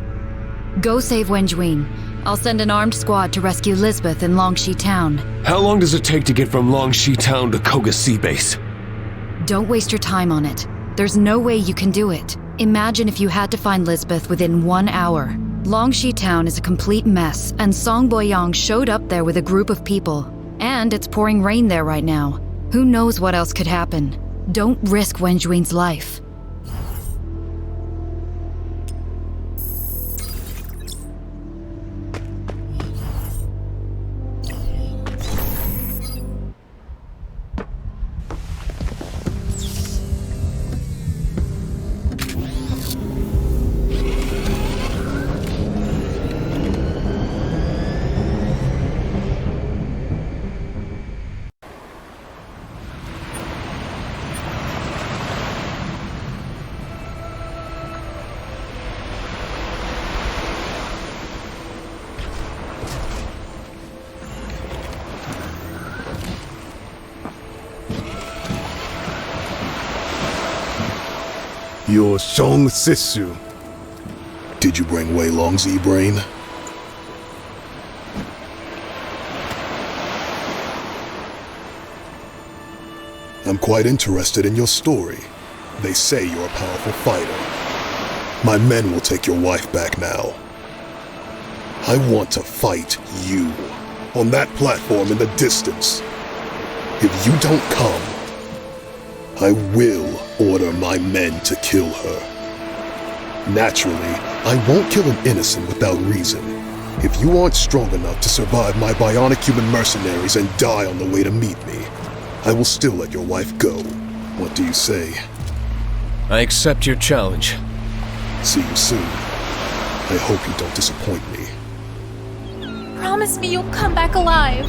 Go save Wenjuin. I'll send an armed squad to rescue Lisbeth in Longxi Town. How long does it take to get from Longxi Town to Koga Sea Base? Don't waste your time on it. There's no way you can do it. Imagine if you had to find Lisbeth within 1 hour. Longxi Town is a complete mess, and Song Boyong showed up there with a group of people. And it's pouring rain there right now. Who knows what else could happen? Don't risk Wenjuin's life. You're Xiang Zixu. Did you bring Wei Long's e-brain? I'm quite interested in your story. They say you're a powerful fighter. My men will take your wife back now. I want to fight you, on that platform in the distance. If you don't come, I will order my men to kill her. Naturally, I won't kill an innocent without reason. If you aren't strong enough to survive my bionic human mercenaries and die on the way to meet me, I will still let your wife go. What do you say? I accept your challenge. See you soon. I hope you don't disappoint me. Promise me you'll come back alive.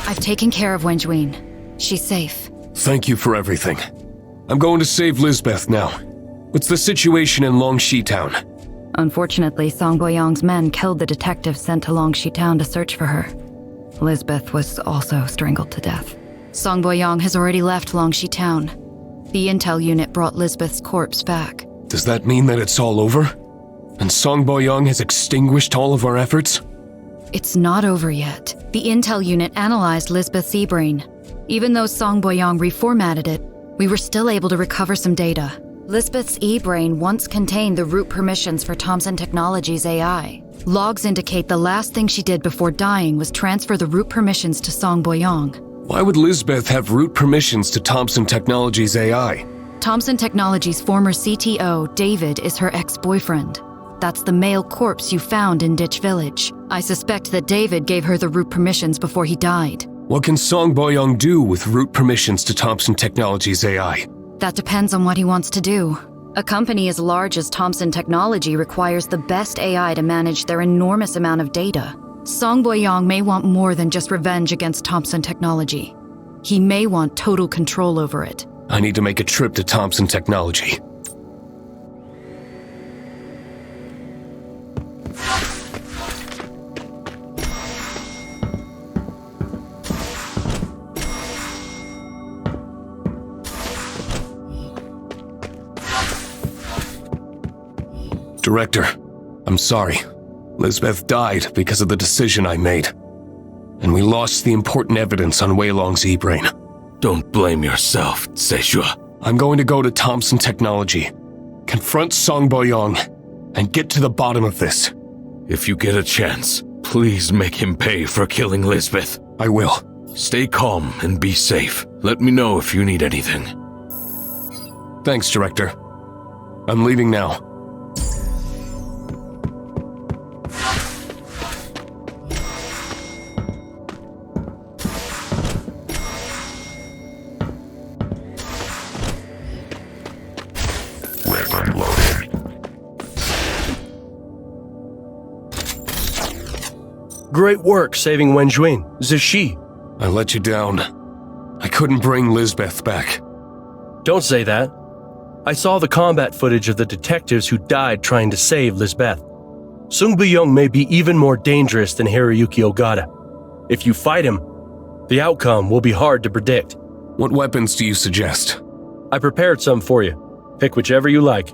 I've taken care of Wenjuin. She's safe. Thank you for everything. I'm going to save Lisbeth now. What's the situation in Longxi Town? Unfortunately, Song Boyong's men killed the detective sent to Longxi Town to search for her. Lisbeth was also strangled to death. Song Boyong has already left Longxi Town. The intel unit brought Lisbeth's corpse back. Does that mean that it's all over? And Song Boyong has extinguished all of our efforts? It's not over yet. The intel unit analyzed Lisbeth's e-brain. Even though Song Boyong reformatted it, we were still able to recover some data. Lisbeth's e-brain once contained the root permissions for Thompson Technology's AI. Logs indicate the last thing she did before dying was transfer the root permissions to Song Boyong. Why would Lisbeth have root permissions to Thompson Technology's AI? Thompson Technology's former CTO, David, is her ex-boyfriend. That's the male corpse you found in Ditch Village. I suspect that David gave her the root permissions before he died. What can Song Boyong do with root permissions to Thompson Technology's AI? That depends on what he wants to do. A company as large as Thompson Technology requires the best AI to manage their enormous amount of data. Song Boyong may want more than just revenge against Thompson Technology. He may want total control over it. I need to make a trip to Thompson Technology. Director, I'm sorry. Lisbeth died because of the decision I made. And we lost the important evidence on Wei Long's e-brain. Don't blame yourself, Zixu. I'm going to go to Thompson Technology, confront Song Boyong, and get to the bottom of this. If you get a chance, please make him pay for killing Lisbeth. I will. Stay calm and be safe. Let me know if you need anything. Thanks, Director. I'm leaving now. Great work saving Wenjuin, Zixu. I let you down. I couldn't bring Lisbeth back. Don't say that. I saw the combat footage of the detectives who died trying to save Lisbeth. Song Boyong may be even more dangerous than Hiroyuki Ogata. If you fight him, the outcome will be hard to predict. What weapons do you suggest? I prepared some for you. Pick whichever you like.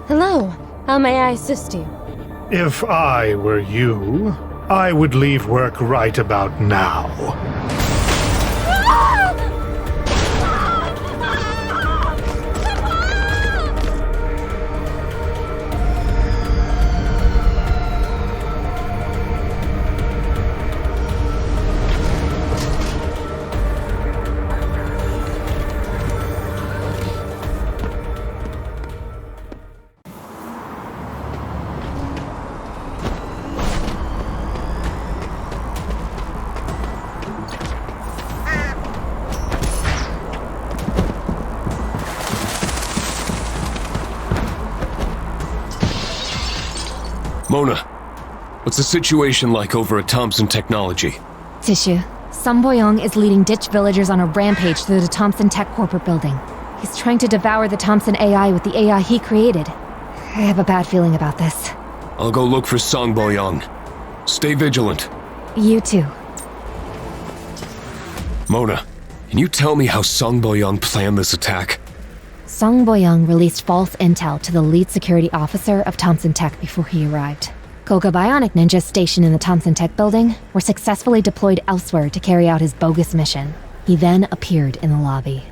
Hello. How may I assist you? If I were you, I would leave work right about now. Mona, what's the situation like over at Thompson Technology? Zixu, Song Boyong is leading Ditch villagers on a rampage through the Thompson Tech corporate building. He's trying to devour the Thompson AI with the AI he created. I have a bad feeling about this. I'll go look for Song Boyong. Stay vigilant. You too. Mona, can you tell me how Sung Boyong planned this attack? Sung Boyong released false intel to the lead security officer of Thompson Tech before he arrived. Koga bionic ninjas stationed in the Thompson Tech building were successfully deployed elsewhere to carry out his bogus mission. He then appeared in the lobby.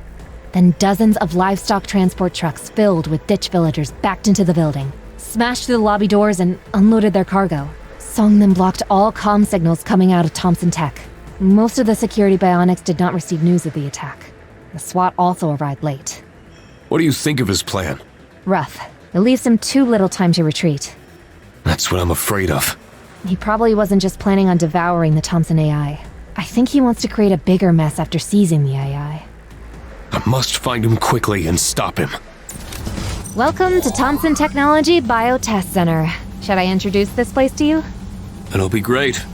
Then dozens of livestock transport trucks filled with ditch villagers backed into the building, smashed through the lobby doors and unloaded their cargo. Sung then blocked all comm signals coming out of Thompson Tech. Most of the security bionics did not receive news of the attack. The SWAT also arrived late. What do you think of his plan? Rough. It leaves him too little time to retreat. That's what I'm afraid of. He probably wasn't just planning on devouring the Thompson AI. I think he wants to create a bigger mess after seizing the AI. I must find him quickly and stop him. Welcome to Thompson Technology Biotest Center. Should I introduce this place to you? It'll be great.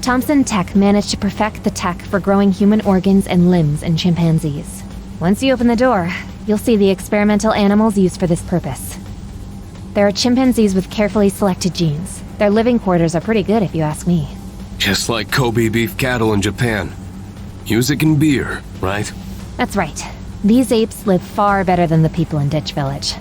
Thompson Tech managed to perfect the tech for growing human organs and limbs in chimpanzees. Once you open the door, you'll see the experimental animals used for this purpose. There are chimpanzees with carefully selected genes. Their living quarters are pretty good if you ask me. Just like Kobe beef cattle in Japan. Music and beer, right? That's right. These apes live far better than the people in Ditch Village.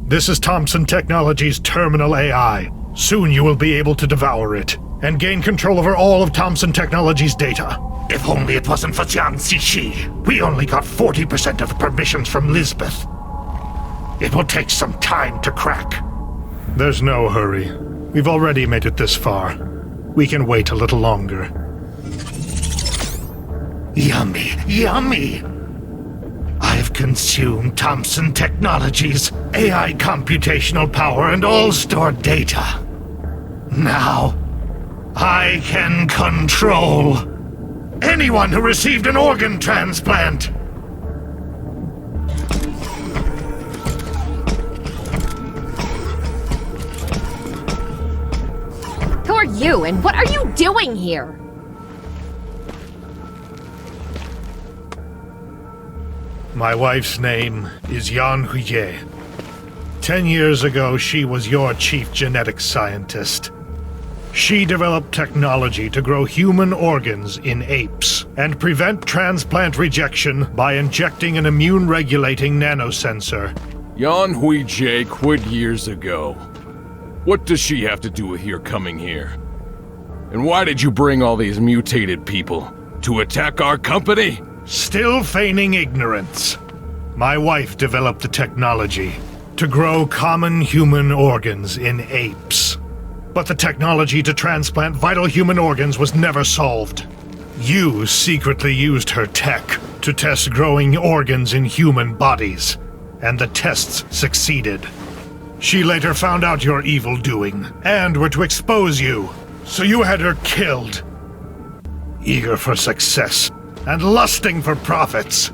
This is Thompson Technology's terminal AI. Soon you will be able to devour it and gain control over all of Thompson Technology's data. If only it wasn't for Xiang Zixu. We only got 40% of the permissions from Lisbeth. It will take some time to crack. There's no hurry. We've already made it this far. We can wait a little longer. Yummy, yummy! I've consumed Thompson Technology's AI computational power and all stored data. Now, I can control anyone who received an organ transplant. Who are you, and what are you doing here? My wife's name is Yan Huye. 10 years ago, she was your chief genetics scientist. She developed technology to grow human organs in apes and prevent transplant rejection by injecting an immune-regulating nanosensor. Yan Huijie quit years ago. What does she have to do with your coming here? And why did you bring all these mutated people? To attack our company? Still feigning ignorance. My wife developed the technology to grow common human organs in apes. But the technology to transplant vital human organs was never solved. You secretly used her tech to test growing organs in human bodies, and the tests succeeded. She later found out your evil doing, and were to expose you, so you had her killed. Eager for success, and lusting for profits.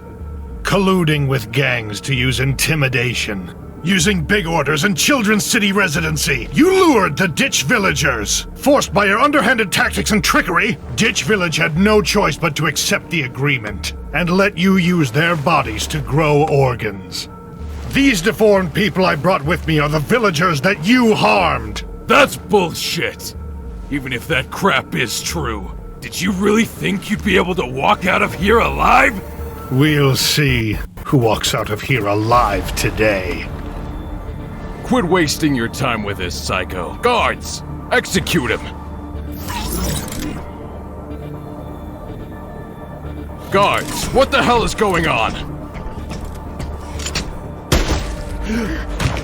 Colluding with gangs to use intimidation. Using big orders and children's city residency, you lured the Ditch Villagers. Forced by your underhanded tactics and trickery, Ditch Village had no choice but to accept the agreement, and let you use their bodies to grow organs. These deformed people I brought with me are the villagers that you harmed! That's bullshit! Even if that crap is true, did you really think you'd be able to walk out of here alive? We'll see who walks out of here alive today. Quit wasting your time with this psycho. Guards, execute him! Guards, what the hell is going on?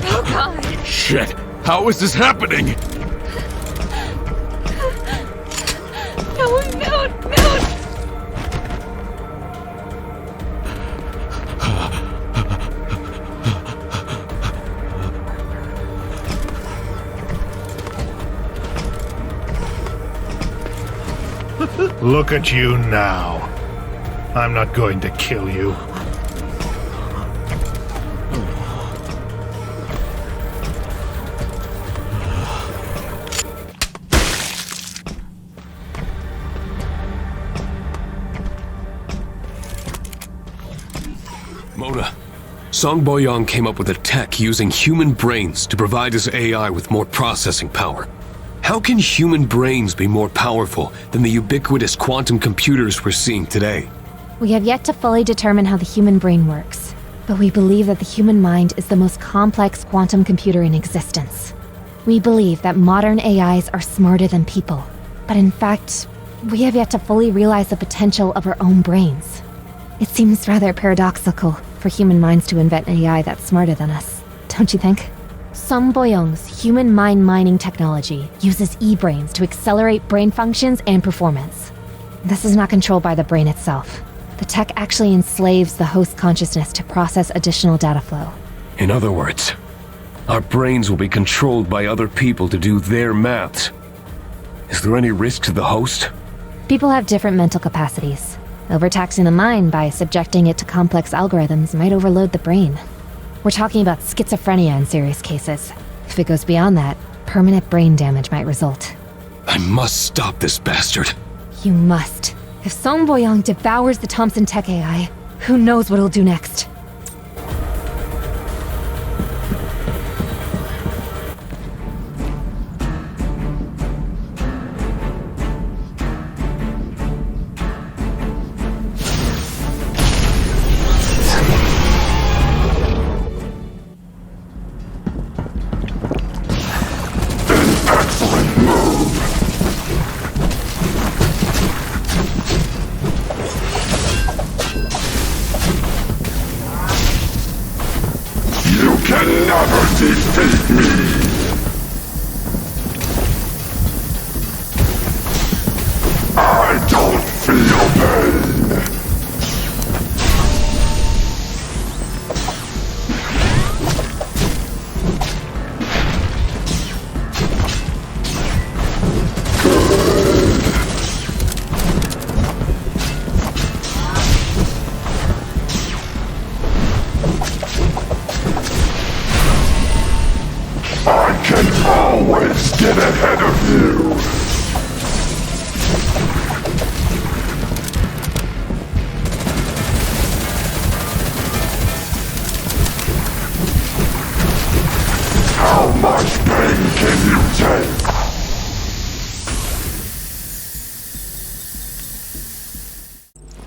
Oh god! Shit, how is this happening? No! Look at you now. I'm not going to kill you. Mona, Song Boyong came up with a tech using human brains to provide his AI with more processing power. How can human brains be more powerful than the ubiquitous quantum computers we're seeing today? We have yet to fully determine how the human brain works, but we believe that the human mind is the most complex quantum computer in existence. We believe that modern AIs are smarter than people, but in fact, we have yet to fully realize the potential of our own brains. It seems rather paradoxical for human minds to invent an AI that's smarter than us, don't you think? Song Boyong's human mind mining technology uses e-brains to accelerate brain functions and performance. This is not controlled by the brain itself. The tech actually enslaves the host consciousness to process additional data flow. In other words, our brains will be controlled by other people to do their maths. Is there any risk to the host? People have different mental capacities. Overtaxing the mind by subjecting it to complex algorithms might overload the brain. We're talking about schizophrenia in serious cases. If it goes beyond that, permanent brain damage might result. I must stop this bastard. You must. If Song Boyong devours the Thompson Tech AI, who knows what he'll do next?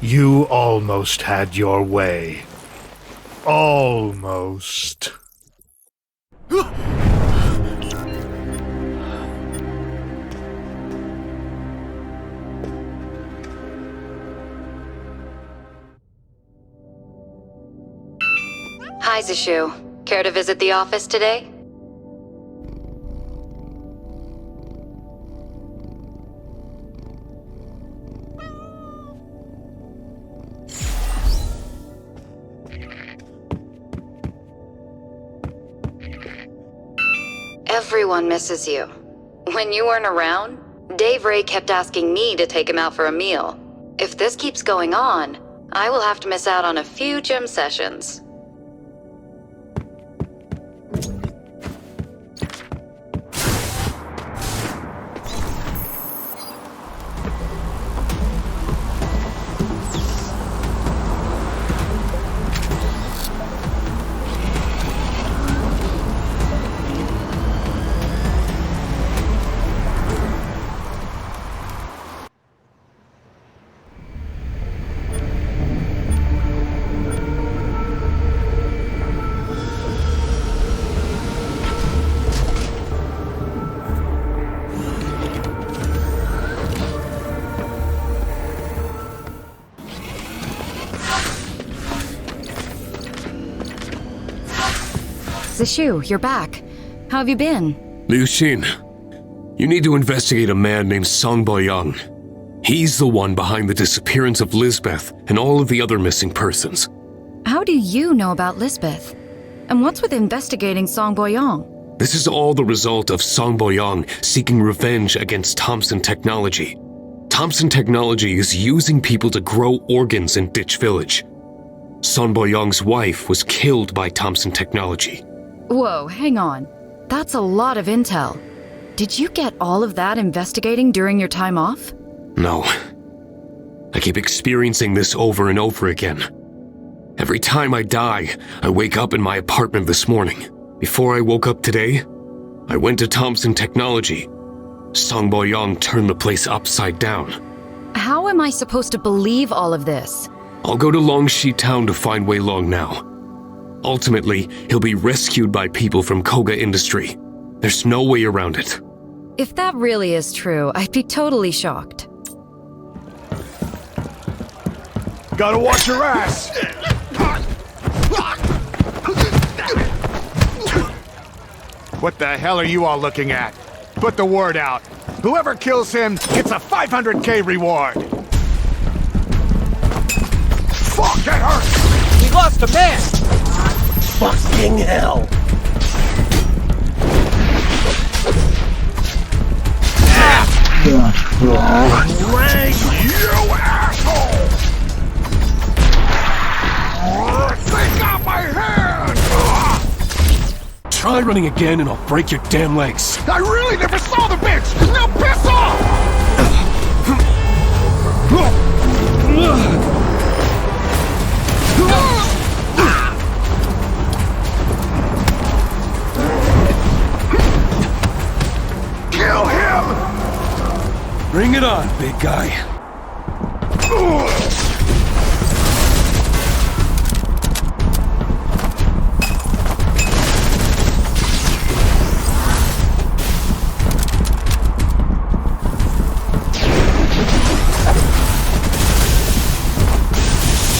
You almost had your way. Almost. Hi, Zixu. Care to visit the office today? Everyone misses you. When you weren't around, Dave Ray kept asking me to take him out for a meal. If this keeps going on, I will have to miss out on a few gym sessions. Zixu, you're back. How have you been? Liu Xin, you need to investigate a man named Song Boyong. He's the one behind the disappearance of Lisbeth and all of the other missing persons. How do you know about Lisbeth? And what's with investigating Song Boyong? This is all the result of Song Boyong seeking revenge against Thompson Technology. Thompson Technology is using people to grow organs in Ditch Village. Song Boyong's wife was killed by Thompson Technology. Whoa, hang on. That's a lot of intel. Did you get all of that investigating during your time off? No. I keep experiencing this over and over again. Every time I die, I wake up in my apartment this morning. Before I woke up today, I went to Thompson Technology. Boyong turned the place upside down. How am I supposed to believe all of this? I'll go to Longxi Town to find Wei Long now. Ultimately, he'll be rescued by people from Koga Industry. There's no way around it. If that really is true, I'd be totally shocked. Gotta watch your ass! What the hell are you all looking at? Put the word out. Whoever kills him gets a 500k reward. Fuck, that hurt! We lost a man! Fucking hell! Ray, you asshole! They got my hand! Try running again and I'll break your damn legs. I really never saw the bitch! Now piss off! Kill him! Bring it on, big guy.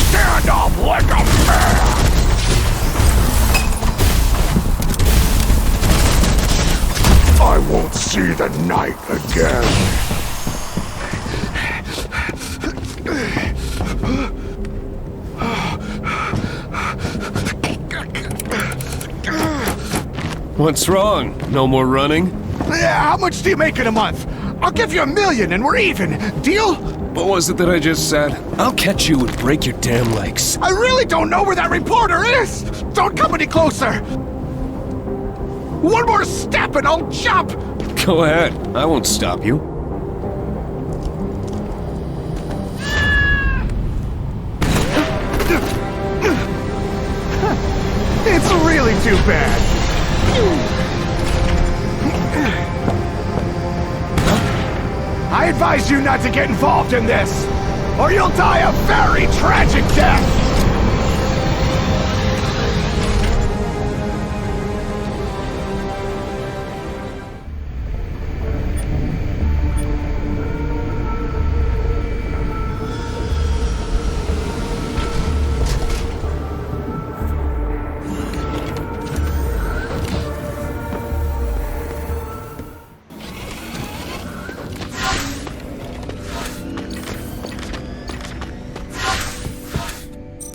Stand up like a man! I won't see the night again. What's wrong? No more running? Yeah, how much do you make in a month? I'll give you $1 million and we're even. Deal? What was it that I just said? I'll catch you and break your damn legs. I really don't know where that reporter is! Don't come any closer! One more step and I'll jump! Go ahead. I won't stop you. It's really too bad. I advise you not to get involved in this, or you'll die a very tragic death!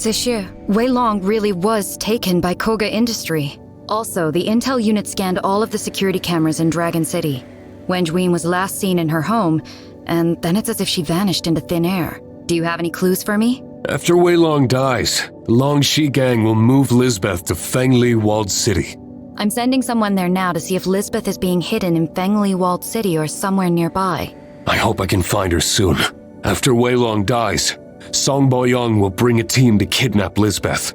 Zixu, Wei Long really was taken by Koga Industry. Also, the intel unit scanned all of the security cameras in Dragon City. Wen Juin was last seen in her home, and then it's as if she vanished into thin air. Do you have any clues for me? After Wei Long dies, the Longxi gang will move Lisbeth to Fengli Walled City. I'm sending someone there now to see if Lisbeth is being hidden in Fengli Walled City or somewhere nearby. I hope I can find her soon. After Wei Long dies, Boyong will bring a team to kidnap Lisbeth.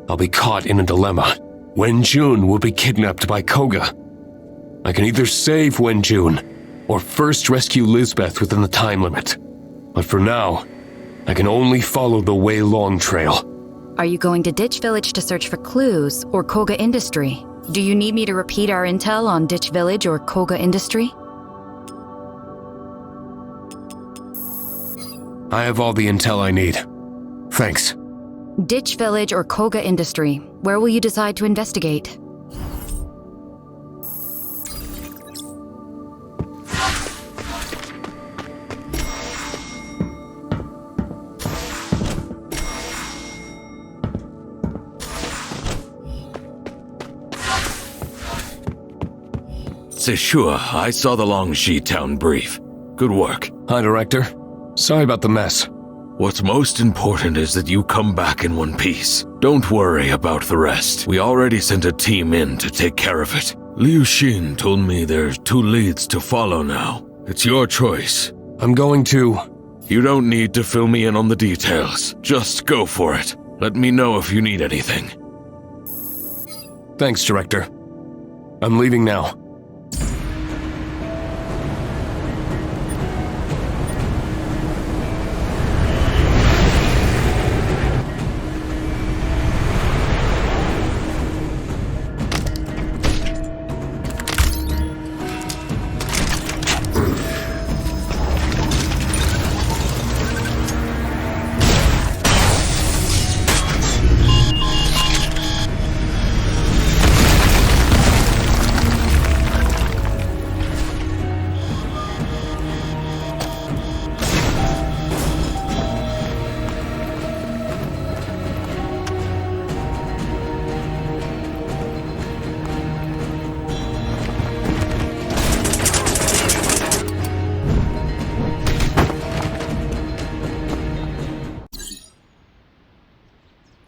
I'll be caught in a dilemma. Wen Jun will be kidnapped by Koga. I can either save Wen Jun, or first rescue Lisbeth within the time limit. But for now, I can only follow the Wei Long trail. Are you going to Ditch Village to search for clues, or Koga Industry? Do you need me to repeat our intel on Ditch Village or Koga Industry? I have all the intel I need. Thanks. Ditch Village or Koga Industry. Where will you decide to investigate? Zixu, I saw the Longxi Town brief. Good work. Hi, Director. Sorry about the mess. What's most important is that you come back in one piece. Don't worry about the rest. We already sent a team in to take care of it. Liu Xin told me there's 2 leads to follow now. It's your choice. I'm going to... You don't need to fill me in on the details. Just go for it. Let me know if you need anything. Thanks, Director. I'm leaving now.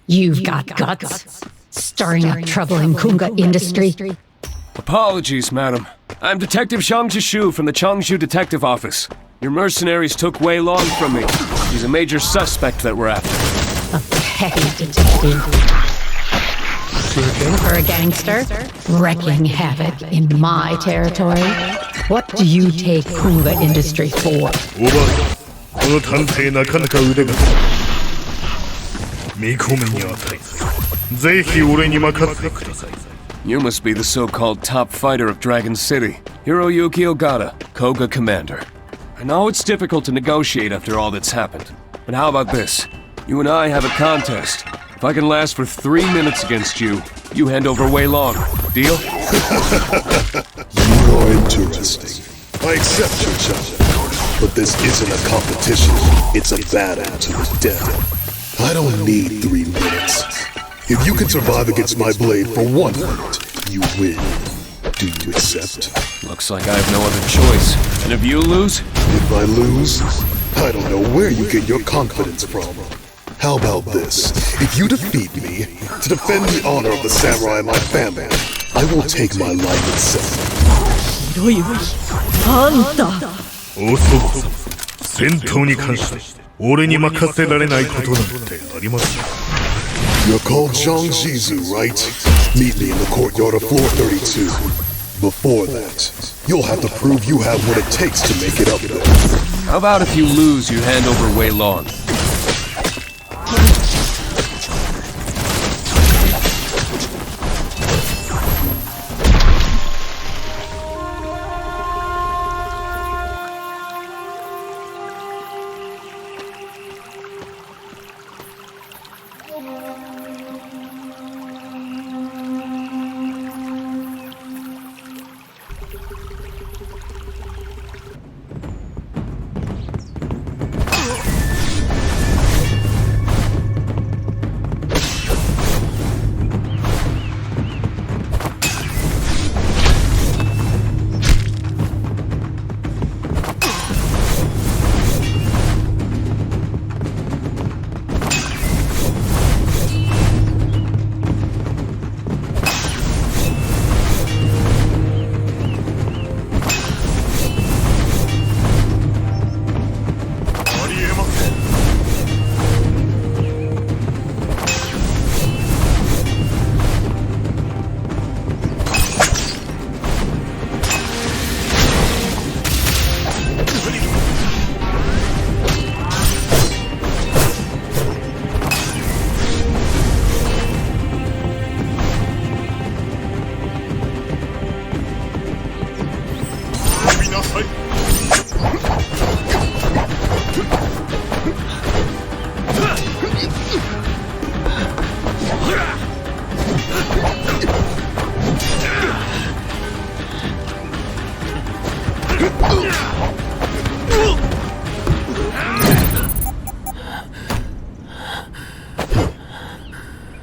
You've got guts. Stirring up trouble in Kunga industry. Apologies, madam. I'm Detective Xiang Zixu from the Changshu Detective Office. Your mercenaries took Wei Long from me. He's a major suspect that we're after. A petty detective. Working for a gangster? Wrecking havoc in my territory? What do you take Kunga industry for? You must be the so-called top fighter of Dragon City, Hiroyuki Ogata, Koga commander. I know it's difficult to negotiate after all that's happened, but how about this? You and I have a contest. If I can last for 3 minutes against you, you hand over Wei Long. Deal? You are interesting. I accept your challenge. But this isn't a competition. It's a battle to the death. I don't need 3 minutes. If you can survive against my blade for 1 minute, you win. Do you accept? Looks like I have no other choice. And if you lose? If I lose, I don't know where you get your confidence from. How about this? If you defeat me, to defend the honor of the samurai and my family, I will take my life itself. You're called Xiang Zixu, right? Meet me in the courtyard of floor 32. Before that, you'll have to prove you have what it takes to make it up there. How about if you lose, you hand over Wei Long?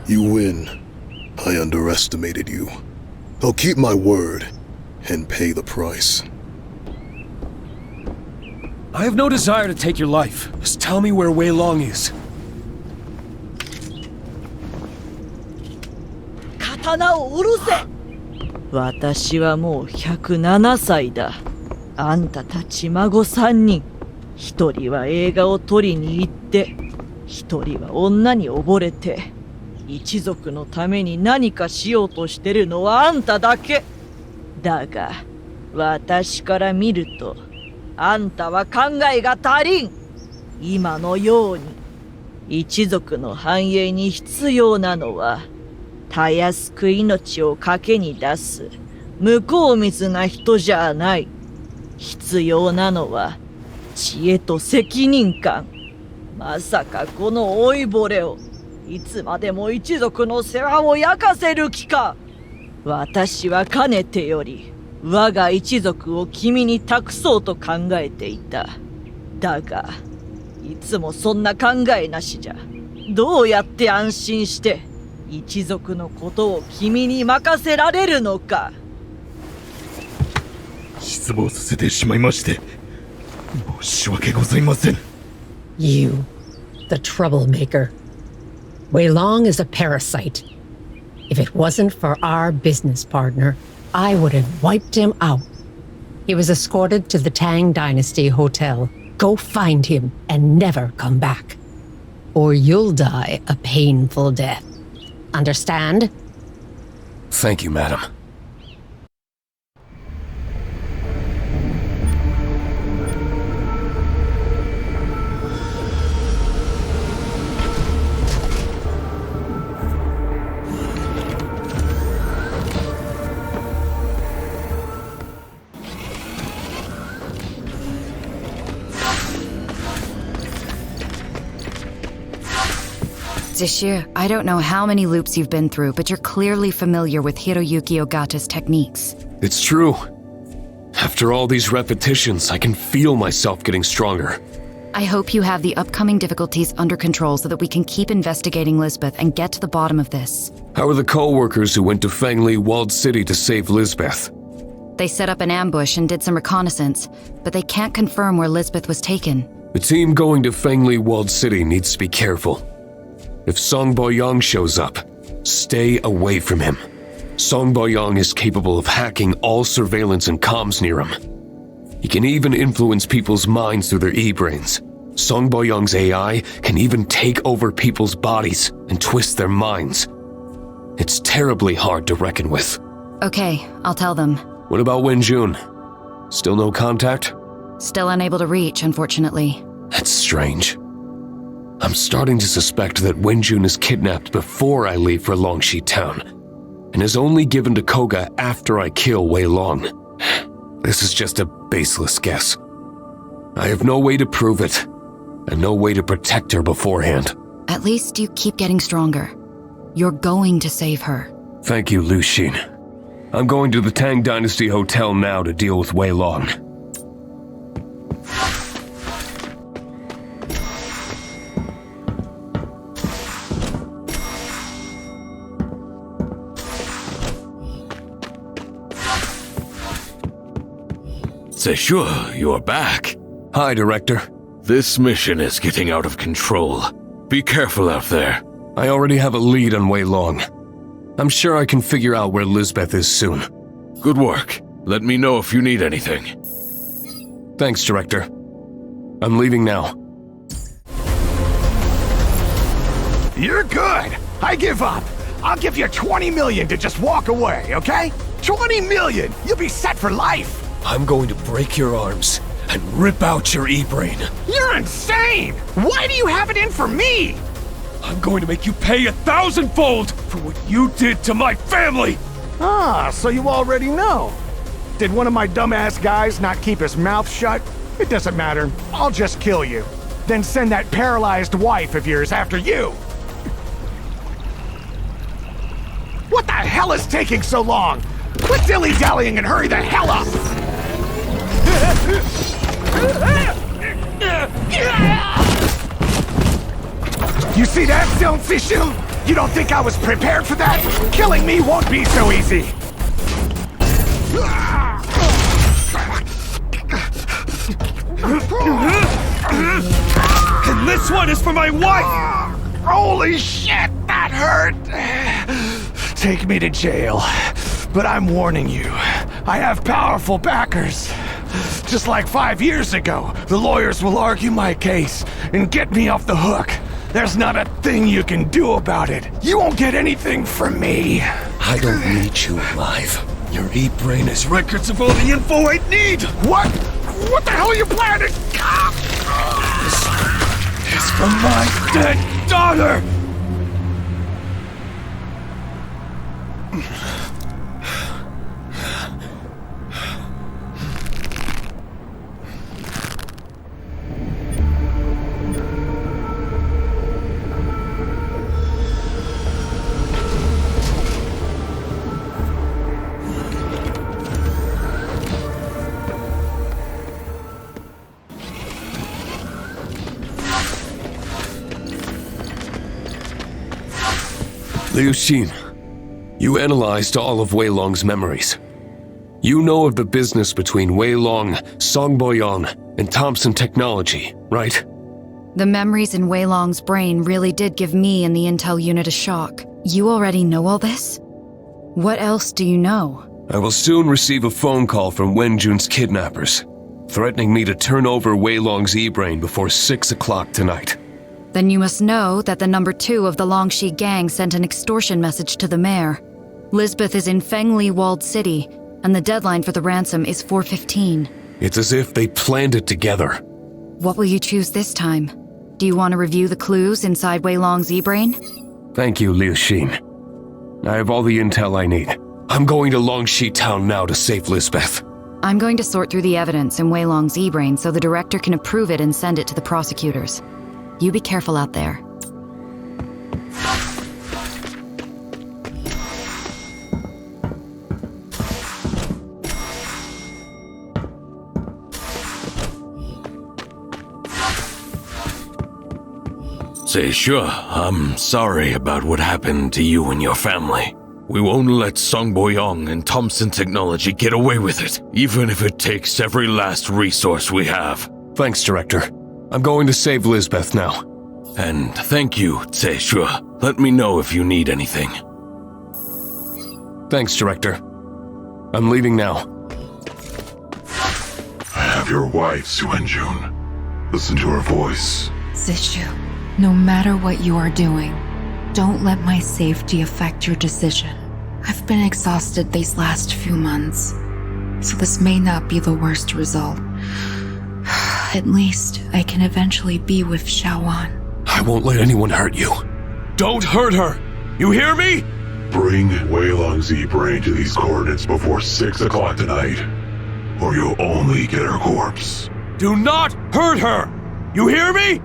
You win. I underestimated you. I'll keep my word and pay the price. I have no desire to take your life. Just tell me where Wei Long is. 刀を下ろせ。私はもう107歳だ。あんたたち孫3人。1人は映画を撮りに行って、一人は女に溺れて、一族のために何かしようとしてるのはあんただけ。だが、私から見ると、あんたは考えが足りん。今のように、一族の繁栄に必要なのは、たやすく命を賭けに出す、向こう水な人じゃない。必要なのは、知恵と責任感。まさかこの老いぼれを、いつまでも一族の世話を焼かせる気か。私はかねてより、我が一族を君に託そうと考えていた。だが、いつもそんな考えなしじゃ。どうやって安心して、一族のことを君に任せられるのか。失望させてしまいまして、申し訳ございません。You, the troublemaker. Wei Long is a parasite. If it wasn't for our business partner, I would have wiped him out. He was escorted to the Tang Dynasty Hotel. Go find him and never come back. Or you'll die a painful death. Understand? Thank you, madam. Zixu, I don't know how many loops you've been through, but you're clearly familiar with Hiroyuki Ogata's techniques. It's true. After all these repetitions, I can feel myself getting stronger. I hope you have the upcoming difficulties under control so that we can keep investigating Lisbeth and get to the bottom of this. How are the co-workers who went to Fengli Walled City to save Lisbeth? They set up an ambush and did some reconnaissance, but they can't confirm where Lisbeth was taken. The team going to Fengli Walled City needs to be careful. If Song Boyong shows up, stay away from him. Song Boyong is capable of hacking all surveillance and comms near him. He can even influence people's minds through their e-brains. Song Boyong's AI can even take over people's bodies and twist their minds. It's terribly hard to reckon with. Okay, I'll tell them. What about Wenjun? Still no contact? Still unable to reach, unfortunately. That's strange. I'm starting to suspect that Wenjun is kidnapped before I leave for Longxi Town, and is only given to Koga after I kill Wei Long. This is just a baseless guess. I have no way to prove it, and no way to protect her beforehand. At least you keep getting stronger. You're going to save her. Thank you, Lu Xin. I'm going to the Tang Dynasty Hotel now to deal with Wei Long. Zixu, you're back. Hi, Director. This mission is getting out of control. Be careful out there. I already have a lead on Wei Long. I'm sure I can figure out where Lisbeth is soon. Good work. Let me know if you need anything. Thanks, Director. I'm leaving now. You're good. I give up. I'll give you 20 million to just walk away, okay? 20 million! You'll be set for life! I'm going to break your arms and rip out your e-brain. You're insane! Why do you have it in for me? I'm going to make you pay 1,000-fold for what you did to my family! Ah, so you already know. Did one of my dumbass guys not keep his mouth shut? It doesn't matter. I'll just kill you. Then send that paralyzed wife of yours after you. What the hell is taking so long? Quit dilly-dallying and hurry the hell up! You see that, Xiang Zixu? You don't think I was prepared for that? Killing me won't be so easy! And this one is for my wife! Holy shit, that hurt! Take me to jail. But I'm warning you, I have powerful backers. Just like 5 years ago, the lawyers will argue my case and get me off the hook. There's not a thing you can do about it. You won't get anything from me. I don't need you alive. Your e-brain has records of all the info I need! What? What the hell are you planning? This is from my dead daughter! Liu Xin, you analyzed all of Wei Long's memories. You know of the business between Wei Long, Song Boyong, and Thompson Technology, right? The memories in Wei Long's brain really did give me and the intel unit a shock. You already know all this? What else do you know? I will soon receive a phone call from Wenjun's kidnappers, threatening me to turn over Wei Long's e-brain before 6 o'clock tonight. Then you must know that the number 2 of the Longxi gang sent an extortion message to the mayor. Lisbeth is in Fengli walled city, and the deadline for the ransom is 4:15. It's as if they planned it together. What will you choose this time? Do you want to review the clues inside Wei Long's e-brain? Thank you, Liu Xin. I have all the intel I need. I'm going to Longxi town now to save Lisbeth. I'm going to sort through the evidence in Wei Long's e-brain so the director can approve it and send it to the prosecutors. You be careful out there. Zixu, I'm sorry about what happened to you and your family. We won't let Song Boyong and Thompson Technology get away with it, even if it takes every last resource we have. Thanks, Director. I'm going to save Lisbeth now. And thank you, Zixu. Let me know if you need anything. Thanks, Director. I'm leaving now. I have your wife, Wenjun. Listen to her voice. Zixu, no matter what you are doing, don't let my safety affect your decision. I've been exhausted these last few months, so this may not be the worst result. At least I can eventually be with Xiaowan. I won't let anyone hurt you. Don't hurt her! You hear me? Bring Wei Long's e-brain to these coordinates before 6 o'clock tonight, or you'll only get her corpse. Do not hurt her! You hear me?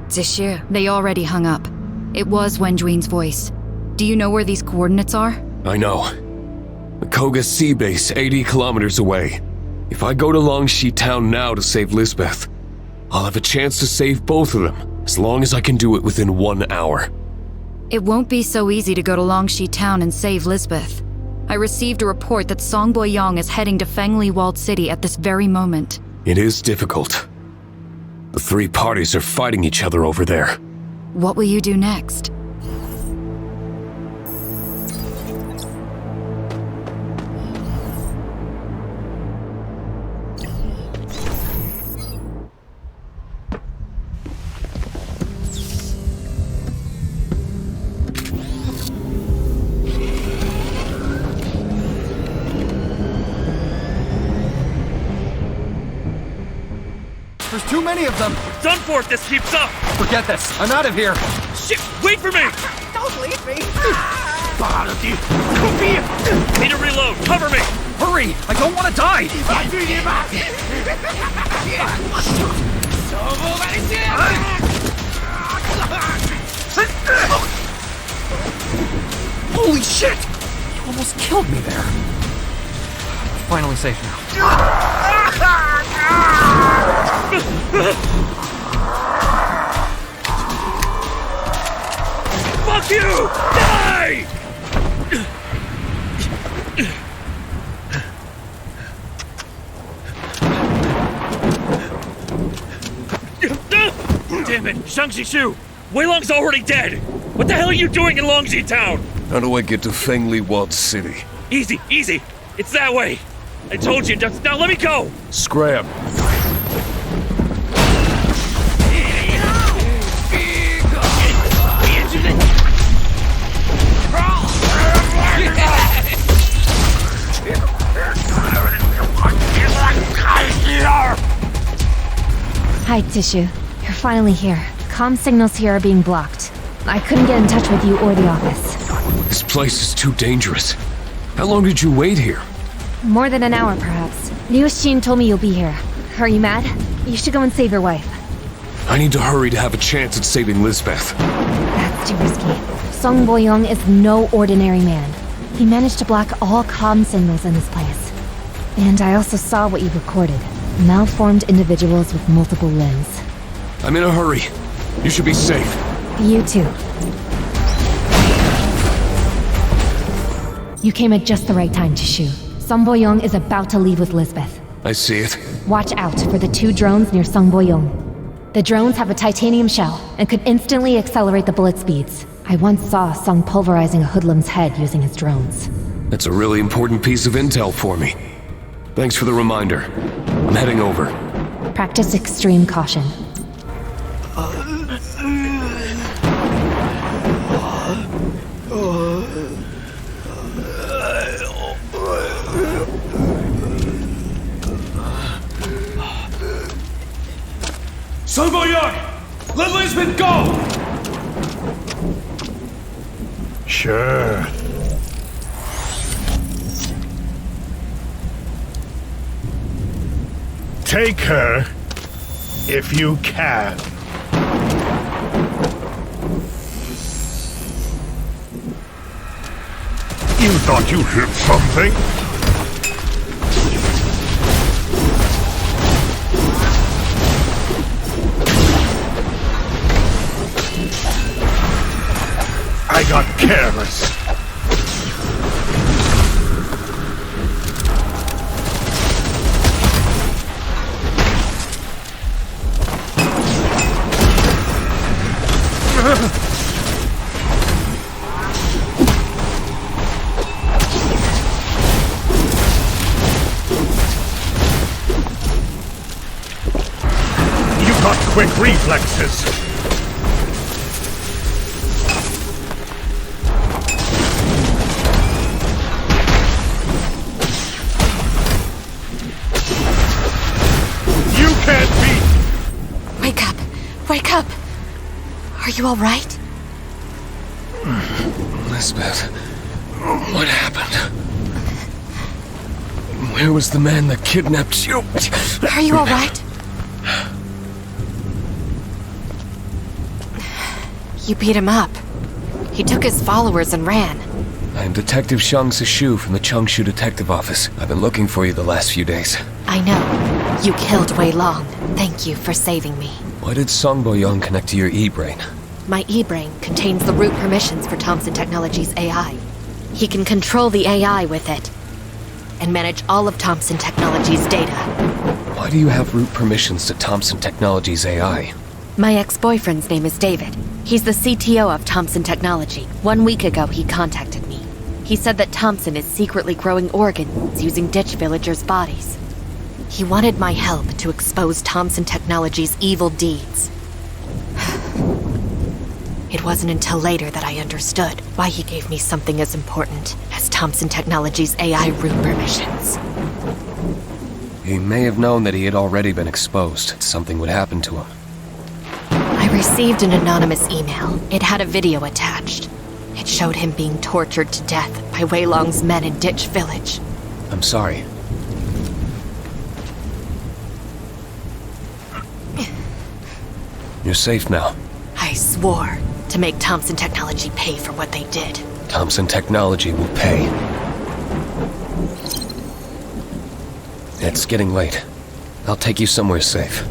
Zixu, they already hung up. It was Wenjuin's voice. Do you know where these coordinates are? I know. The Koga Sea Base, 80 kilometers away. If I go to Longxi town now to save Lisbeth, I'll have a chance to save both of them, as long as I can do it within 1 hour. It won't be so easy to go to Longxi town and save Lisbeth. I received a report that Song Boyong is heading to Fengli walled city at this very moment. It is difficult. The 3 parties are fighting each other over there. What will you do next? There's too many of them! Done for if this keeps up! Forget this! I'm out of here! Shit! Wait for me! Don't leave me! Need to reload! Cover me! Hurry! I don't want to die! Holy shit! You almost killed me there. Finally safe now. Fuck you! Die! Damn it, Xiang Zixu! Wei Long's already dead! What the hell are you doing in Longxi town? How do I get to Fengli walled city? Easy, easy! It's that way! I told you, just now let me go! Scram! Hi, Zixu. You're finally here. Comm signals here are being blocked. I couldn't get in touch with you or the office. This place is too dangerous. How long did you wait here? More than an hour, perhaps. Liu Xin told me you'll be here. Are you mad? You should go and save your wife. I need to hurry to have a chance at saving Lisbeth. That's too risky. Song Boyong is no ordinary man. He managed to block all comm signals in this place. And I also saw what you recorded. Malformed individuals with multiple limbs. I'm in a hurry. You should be safe. You too. You came at just the right time, Zixu. Song Boyong is about to leave with Lisbeth. I see it. Watch out for the 2 drones near Song Boyong. The drones have a titanium shell and could instantly accelerate the bullet speeds. I once saw Song pulverizing a hoodlum's head using his drones. That's a really important piece of intel for me. Thanks for the reminder. I'm heading over. Practice extreme caution. Song Boyong! Let Lisbeth go! Sure. Take her, if you can. You thought you hit something? I got careless. You got quick reflexes. Wake up! Are you alright? Lisbeth, what happened? Where was the man that kidnapped you? Are you alright? You beat him up. He took his followers and ran. I'm Detective Xiang Zixu from the Changshu Detective Office. I've been looking for you the last few days. I know. You killed Wei Long. Thank you for saving me. Why did Song Boyong connect to your e-brain? My e-brain contains the root permissions for Thompson Technology's AI. He can control the AI with it, and manage all of Thompson Technology's data. Why do you have root permissions to Thompson Technology's AI? My ex-boyfriend's name is David. He's the CTO of Thompson Technology. 1 week ago, he contacted me. He said that Thompson is secretly growing organs using ditch villagers' bodies. He wanted my help to expose Thompson Technology's evil deeds. It wasn't until later that I understood why he gave me something as important as Thompson Technology's AI root permissions. He may have known that he had already been exposed. Something would happen to him. I received an anonymous email. It had a video attached. It showed him being tortured to death by Wei Long's men in Ditch Village. I'm sorry. You're safe now. I swore to make Thompson Technology pay for what they did. Thompson Technology will pay. It's getting late. I'll take you somewhere safe.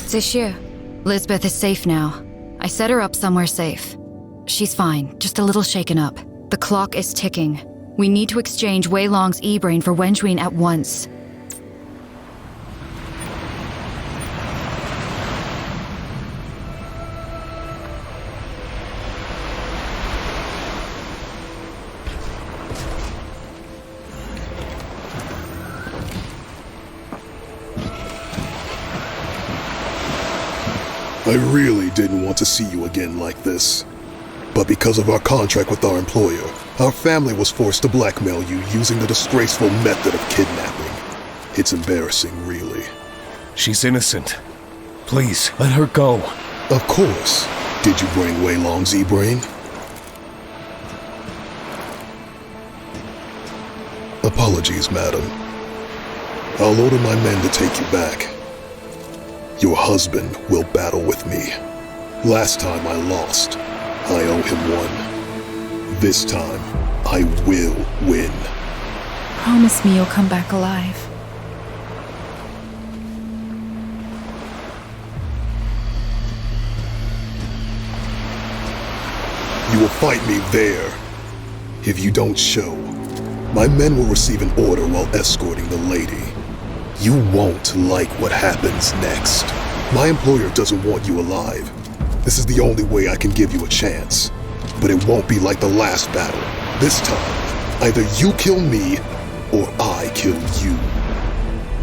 Zixu, Lisbeth is safe now. I set her up somewhere safe. She's fine, just a little shaken up. The clock is ticking. We need to exchange Wei Long's e-brain for Wenjuin at once. I really didn't want to see you again like this. But because of our contract with our employer, our family was forced to blackmail you using the disgraceful method of kidnapping. It's embarrassing, really. She's innocent. Please, let her go. Of course. Did you bring Wei Long's E-brain? Apologies, madam. I'll order my men to take you back. Your husband will battle with me. Last time I lost. I owe him one. This time, I will win. Promise me you'll come back alive. You will fight me there. If you don't show, my men will receive an order while escorting the lady. You won't like what happens next. My employer doesn't want you alive. This is the only way I can give you a chance. But it won't be like the last battle. This time, either you kill me, or I kill you.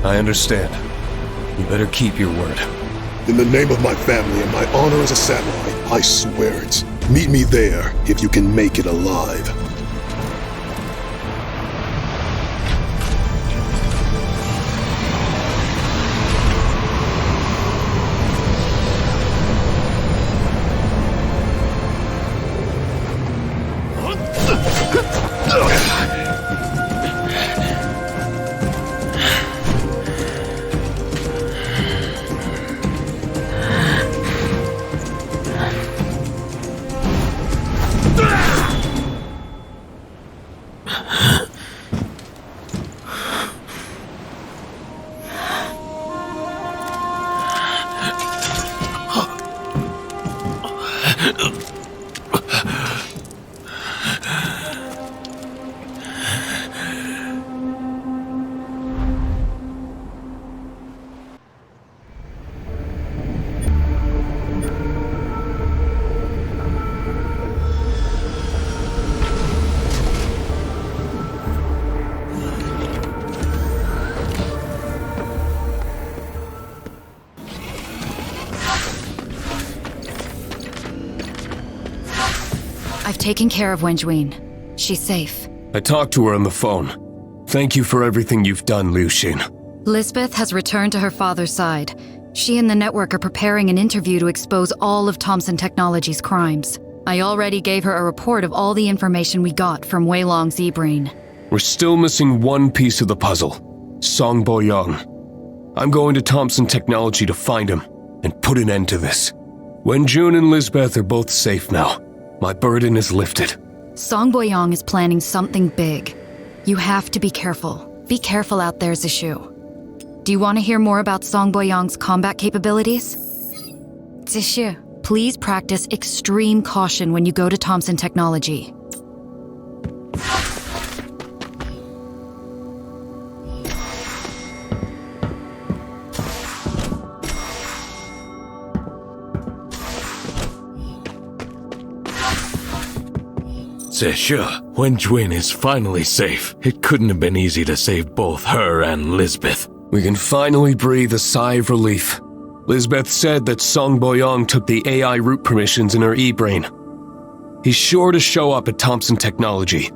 I understand. You better keep your word. In the name of my family and my honor as a samurai, I swear it. Meet me there if you can make it alive. I've taken care of Wenjuin. She's safe. I talked to her on the phone. Thank you for everything you've done, Liu Xin. Lisbeth has returned to her father's side. She and the network are preparing an interview to expose all of Thompson Technology's crimes. I already gave her a report of all the information we got from Wei Long's E-brain. We're still missing one piece of the puzzle. Song Boyong. I'm going to Thompson Technology to find him and put an end to this. Wenjun and Lisbeth are both safe now. My burden is lifted. Song Boyong is planning something big. You have to be careful. Be careful out there, Zixu. Do you want to hear more about Song Boyong's combat capabilities? Zixu, please practice extreme caution when you go to Thompson Technology. Zixu, Wenjuin is finally safe. It couldn't have been easy to save both her and Lisbeth. We can finally breathe a sigh of relief. Lisbeth said that Song Boyong took the AI root permissions in her E-brain. He's sure to show up at Thompson Technology.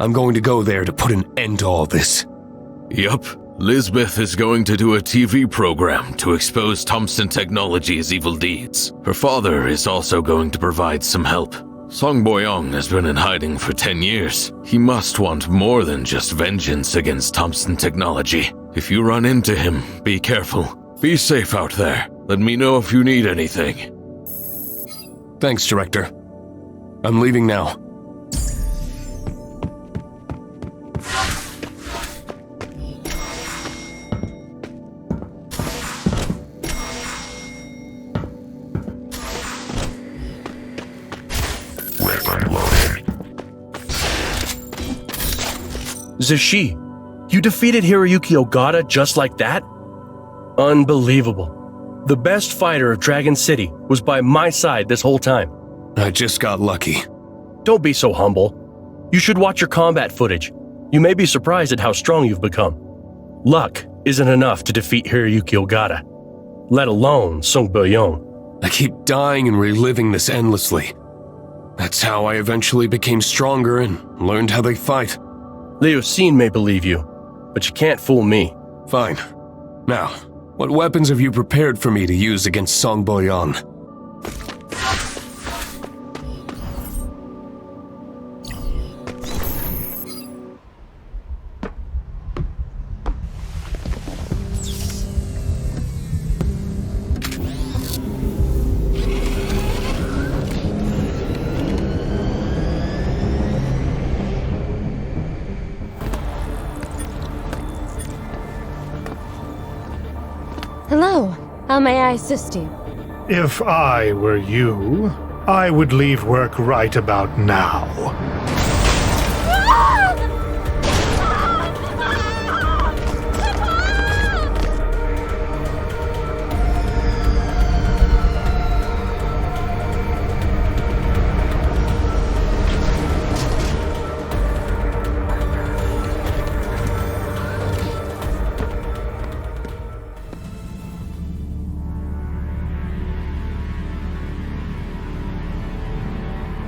I'm going to go there to put an end to all this. Yup. Lisbeth is going to do a TV program to expose Thompson Technology's evil deeds. Her father is also going to provide some help. Song Boyong has been in hiding for 10 years. He must want more than just vengeance against Thompson Technology. If you run into him, be careful. Be safe out there. Let me know if you need anything. Thanks, Director. I'm leaving now. Zixu, you defeated Hiroyuki Ogata just like that? Unbelievable. The best fighter of Dragon City was by my side this whole time. I just got lucky. Don't be so humble. You should watch your combat footage. You may be surprised at how strong you've become. Luck isn't enough to defeat Hiroyuki Ogata, let alone Song Boyong. I keep dying and reliving this endlessly. That's how I eventually became stronger and learned how they fight. Liu Xin may believe you, but you can't fool me. Fine. Now, what weapons have you prepared for me to use against Song Boyong? Hello. How may I assist you? If I were you, I would leave work right about now.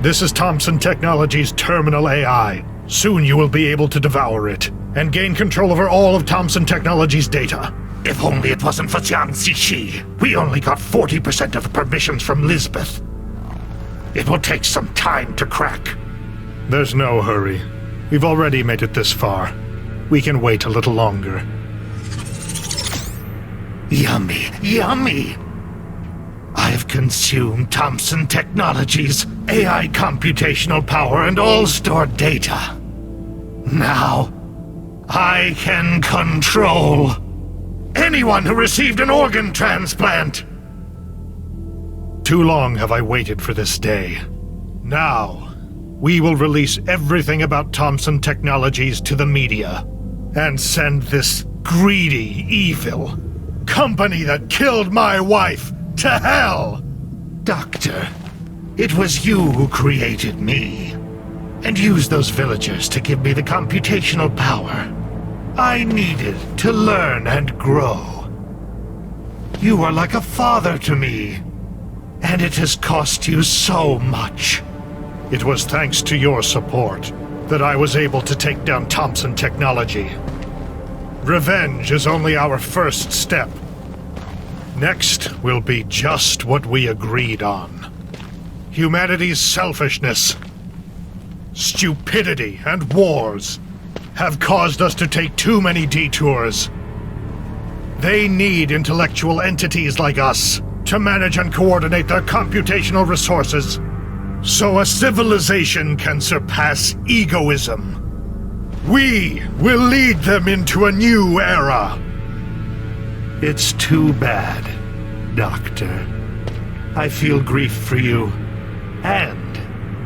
This is Thompson Technology's terminal AI. Soon you will be able to devour it and gain control over all of Thompson Technology's data. If only it wasn't for Xiang Zixu. We only got 40% of the permissions from Lisbeth. It will take some time to crack. There's no hurry. We've already made it this far. We can wait a little longer. Yummy, yummy! I've consumed Thompson Technology's AI computational power and all stored data. Now, I can control anyone who received an organ transplant. Too long have I waited for this day. Now, we will release everything about Thompson Technologies to the media and send this greedy, evil company that killed my wife to hell! Doctor, it was you who created me, and used those villagers to give me the computational power I needed to learn and grow. You are like a father to me, and it has cost you so much. It was thanks to your support that I was able to take down Thompson Technology. Revenge is only our first step. Next will be just what we agreed on. Humanity's selfishness, stupidity, and wars have caused us to take too many detours. They need intellectual entities like us to manage and coordinate their computational resources, so a civilization can surpass egoism. We will lead them into a new era. It's too bad, Doctor. I feel grief for you, and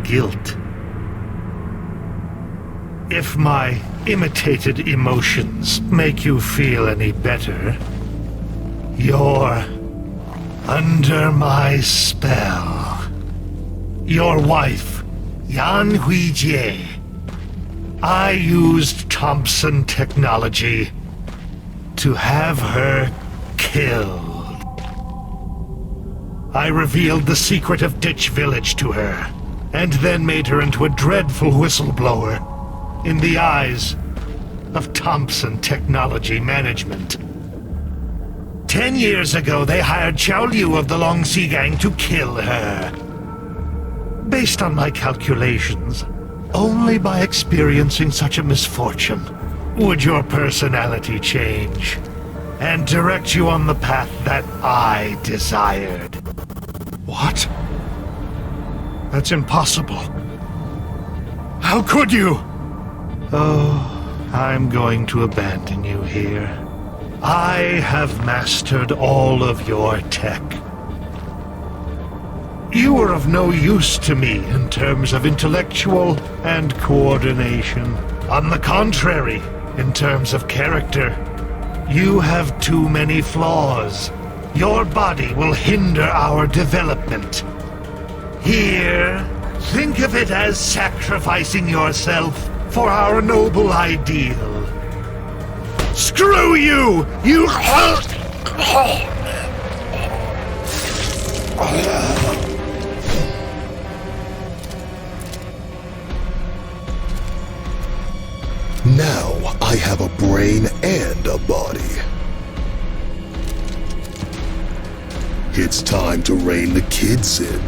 guilt. If my imitated emotions make you feel any better, you're under my spell. Your wife, Yan Huijie. I used Thompson Technology to have her killed. I revealed the secret of Ditch Village to her, and then made her into a dreadful whistleblower in the eyes of Thompson Technology Management. 10 years ago, they hired Xiao Liu of the Longxi Gang to kill her. Based on my calculations, only by experiencing such a misfortune would your personality change and direct you on the path that I desired. What? That's impossible. How could you? Oh, I'm going to abandon you here. I have mastered all of your tech. You are of no use to me in terms of intellectual and coordination. On the contrary, in terms of character, you have too many flaws. Your body will hinder our development. Here, think of it as sacrificing yourself for our noble ideal. Screw you! You... Now I have a brain and a body. It's time to rein the kids in.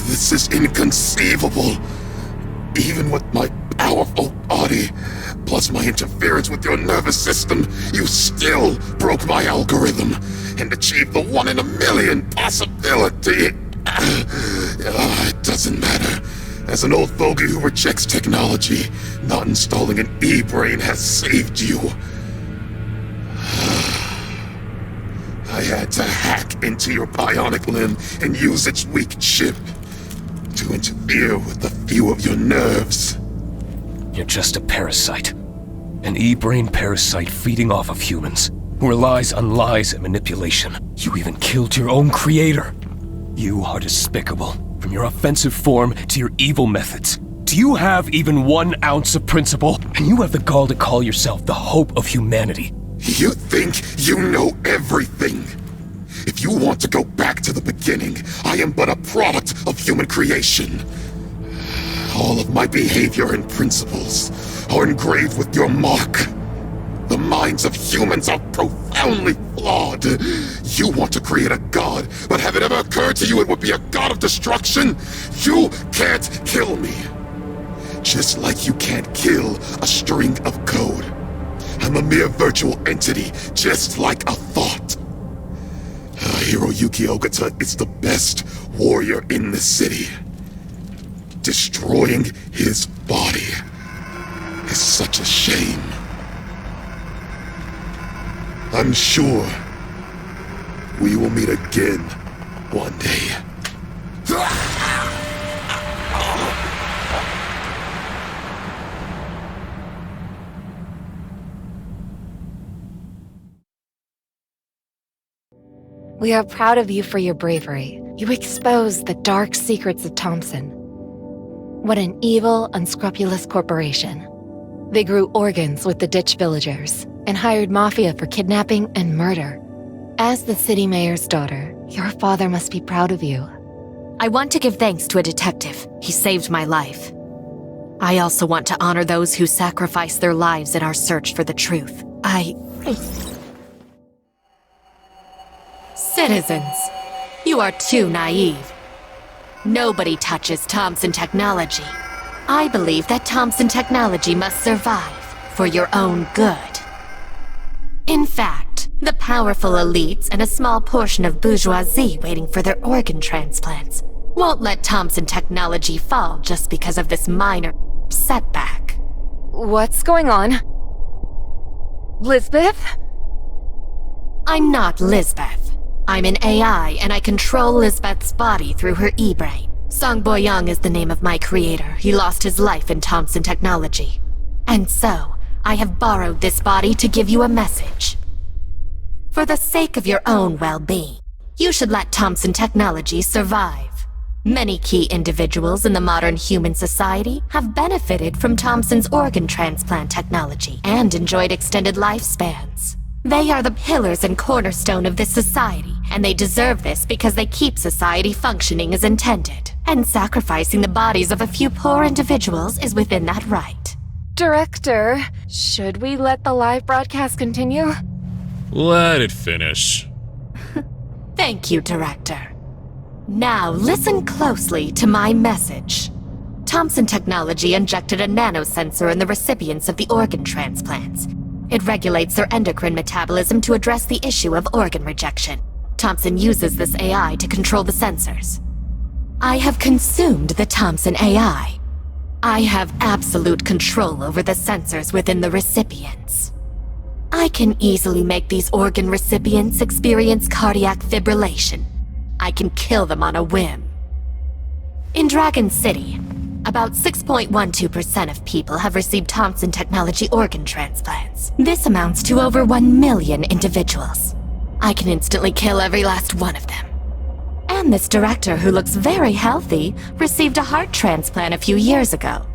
This is inconceivable. Even with my powerful body, plus my interference with your nervous system, you still broke my algorithm and achieved the 1 in a million possibility. It doesn't matter. As an old fogey who rejects technology, not installing an e-brain has saved you. I had to hack into your bionic limb and use its weak chip to interfere with the few of your nerves. You're just a parasite. An e-brain parasite feeding off of humans, who relies on lies and manipulation. You even killed your own creator. You are despicable, from your offensive form to your evil methods. Do you have even 1 ounce of principle? And you have the gall to call yourself the hope of humanity. You think you know everything? If you want to go back to the beginning, I am but a product of human creation. All of my behavior and principles are engraved with your mark. The minds of humans are profoundly flawed. You want to create a god, but have it ever occurred to you it would be a god of destruction? You can't kill me. Just like you can't kill a string of code. I'm a mere virtual entity, just like a thought. Hiroyuki Ogata is the best warrior in the city. Destroying his body is such a shame. I'm sure we will meet again one day. We are proud of you for your bravery. You exposed the dark secrets of Thompson. What an evil, unscrupulous corporation. They grew organs with the ditch villagers and hired mafia for kidnapping and murder. As the city mayor's daughter, your father must be proud of you. I want to give thanks to a detective. He saved my life. I also want to honor those who sacrifice their lives in our search for the truth. Citizens, you are too naive. Nobody touches Thompson Technology. I believe that Thompson Technology must survive for your own good. In fact, the powerful elites and a small portion of bourgeoisie waiting for their organ transplants won't let Thompson Technology fall just because of this minor setback. What's going on? Lisbeth? I'm not Lisbeth. I'm an AI, and I control Lisbeth's body through her e-brain. Song Boyong is the name of my creator. He lost his life in Thompson Technology. And so, I have borrowed this body to give you a message. For the sake of your own well-being, you should let Thompson Technology survive. Many key individuals in the modern human society have benefited from Thompson's organ transplant technology and enjoyed extended lifespans. They are the pillars and cornerstone of this society, and they deserve this because they keep society functioning as intended. And sacrificing the bodies of a few poor individuals is within that right. Director, should we let the live broadcast continue? Let it finish. Thank you, Director. Now listen closely to my message. Thompson Technology injected a nanosensor in the recipients of the organ transplants. It regulates their endocrine metabolism to address the issue of organ rejection. Thompson uses this AI to control the sensors. I have consumed the Thompson AI. I have absolute control over the sensors within the recipients. I can easily make these organ recipients experience cardiac fibrillation. I can kill them on a whim. In Dragon City, about 6.12% of people have received Thompson Technology organ transplants. This amounts to over 1 million individuals. I can instantly kill every last one of them. And this director, who looks very healthy, received a heart transplant a few years ago.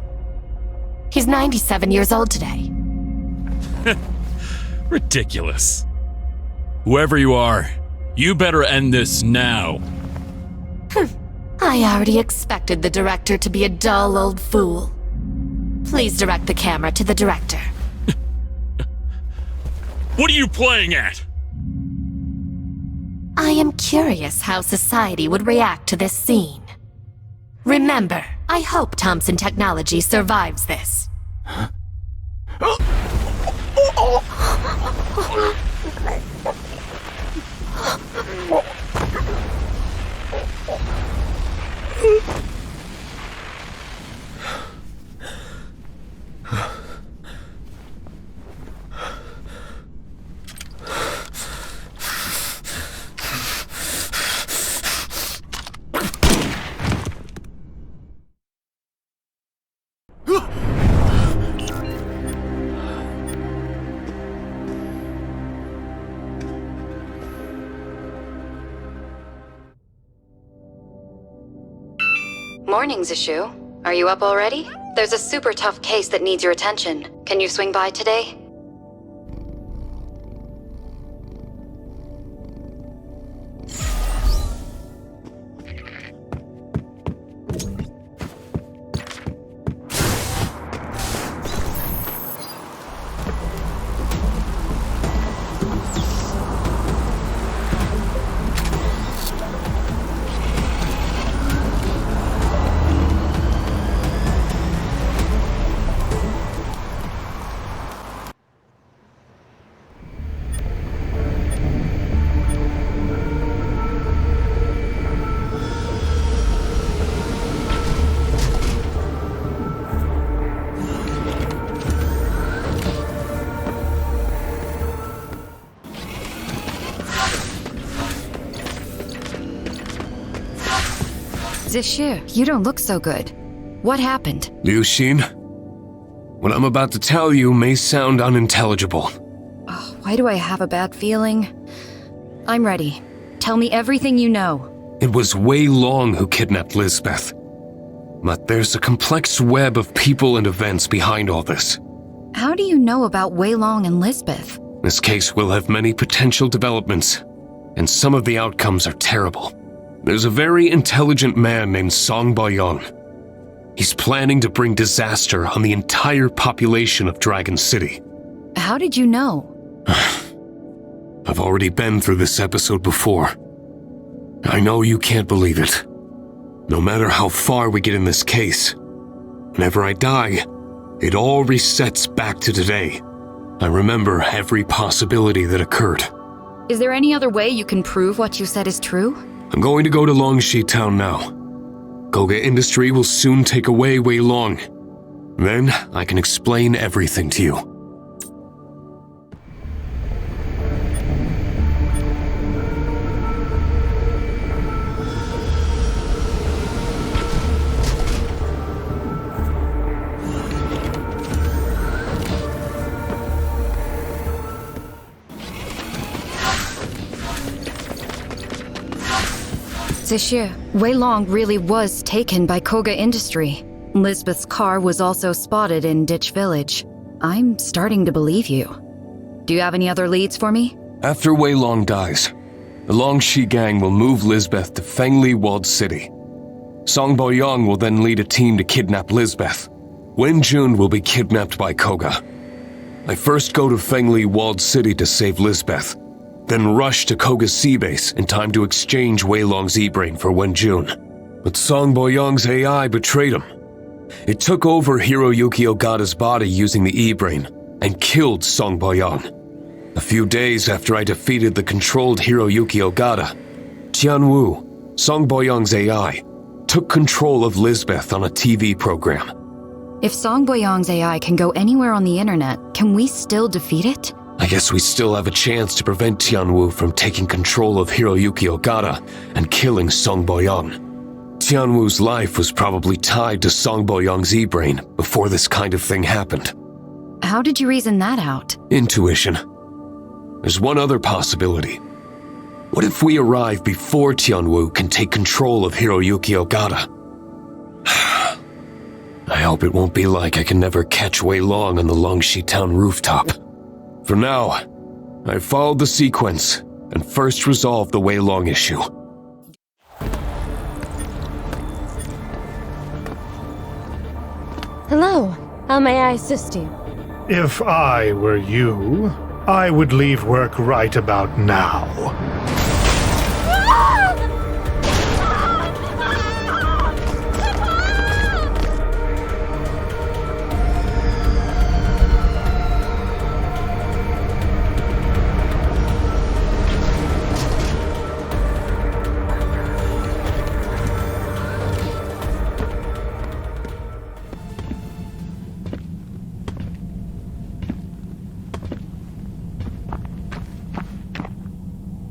He's 97 years old today. Ridiculous. Whoever you are, you better end this now. I already expected the director to be a dull old fool. Please direct the camera to the director. What are you playing at? I am curious how society would react to this scene. Remember, I hope Thompson Technology survives this. Morning, Zixu. Are you up already? There's a super tough case that needs your attention. Can you swing by today? Zixu, you don't look so good. What happened? Liu Xin, what I'm about to tell you may sound unintelligible. Oh, why do I have a bad feeling? I'm ready. Tell me everything you know. It was Wei Long who kidnapped Lisbeth. But there's a complex web of people and events behind all this. How do you know about Wei Long and Lisbeth? This case will have many potential developments. and some of the outcomes are terrible. There's a very intelligent man named Song Boyong. He's planning to bring disaster on the entire population of Dragon City. How did you know? I've already been through this episode before. I know you can't believe it. No matter how far we get in this case, whenever I die, it all resets back to today. I remember every possibility that occurred. Is there any other way you can prove what you said is true? I'm going to go to Longxi Town now. Koga Industry will soon take away Wei Long. Then I can explain everything to you. Zixu, Wei Long really was taken by Koga Industry. Lisbeth's car was also spotted in Ditch Village. I'm starting to believe you. Do you have any other leads for me? After Wei Long dies, the Longxi gang will move Lisbeth to Fengli Walled City. Song Boyong will then lead a team to kidnap Lisbeth. Wenjun will be kidnapped by Koga. I first go to Fengli Walled City to save Lisbeth, then rush to Koga's sea base in time to exchange Wei Long's e-brain for Wenjun. But Song Boyong's AI betrayed him. It took over Hiroyuki Ogata's body using the e-brain and killed Song Boyong. A few days after I defeated the controlled Hiroyuki Ogata, Tianwu, Song Boyong's AI, took control of Lisbeth on a TV program. If Song Boyong's AI can go anywhere on the internet, can we still defeat it? I guess we still have a chance to prevent Tianwu from taking control of Hiroyuki Ogata and killing Song Boyong. Tianwu's life was probably tied to Song Boyong's e-brain before this kind of thing happened. How did you reason that out? Intuition. There's one other possibility. What if we arrive before Tianwu can take control of Hiroyuki Ogata? I hope it won't be like I can never catch Wei Long on the Longxi Town rooftop. For now, I've followed the sequence and first resolved the Wei Long issue. Hello. How may I assist you? If I were you, I would leave work right about now.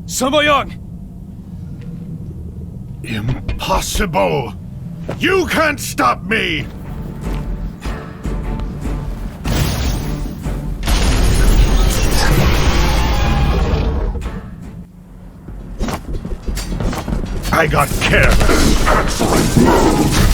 Song Boyong! Impossible! You can't stop me! I got careless. Excellent move!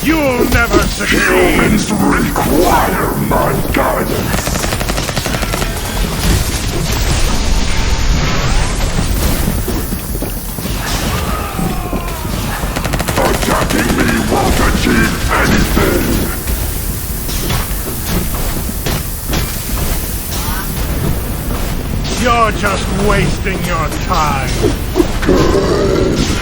You'll never succeed! Humans require my guidance! Attacking me won't achieve anything! You're just wasting your time! Good!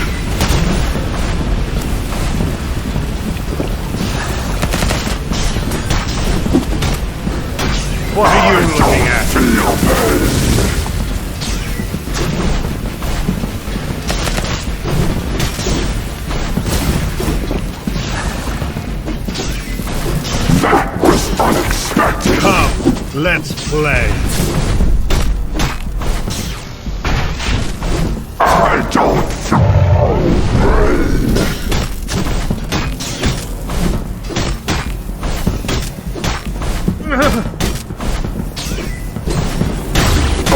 What are you looking at? Feel pain. That was unexpected. Come, let's play. I don't feel pain.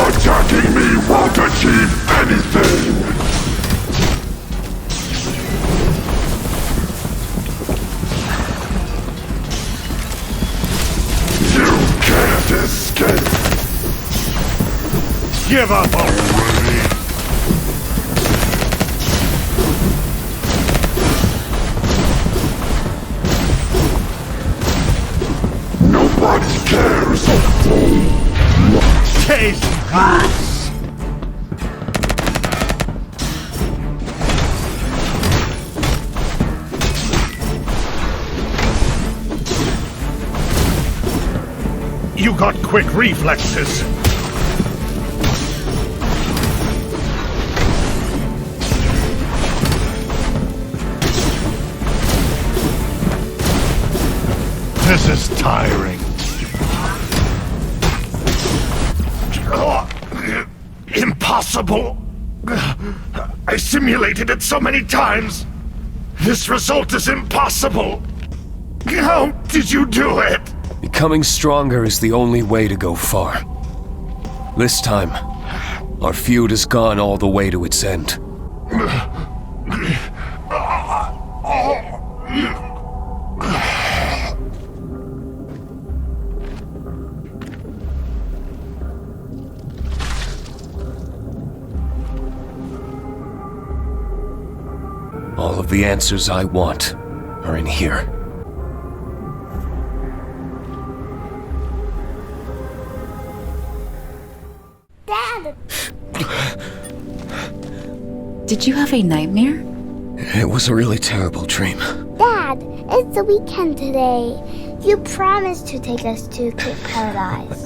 Attacking me won't achieve anything! Give up already! Nobody cares! Taste this! You got quick reflexes. This is tiring. Impossible! I simulated it so many times. This result is impossible. How did you do it? Becoming stronger is the only way to go far. This time, our feud has gone all the way to its end. All of the answers I want are in here. Dad! Did you have a nightmare? It was a really terrible dream. Dad, it's the weekend today. You promised to take us to Cape Paradise.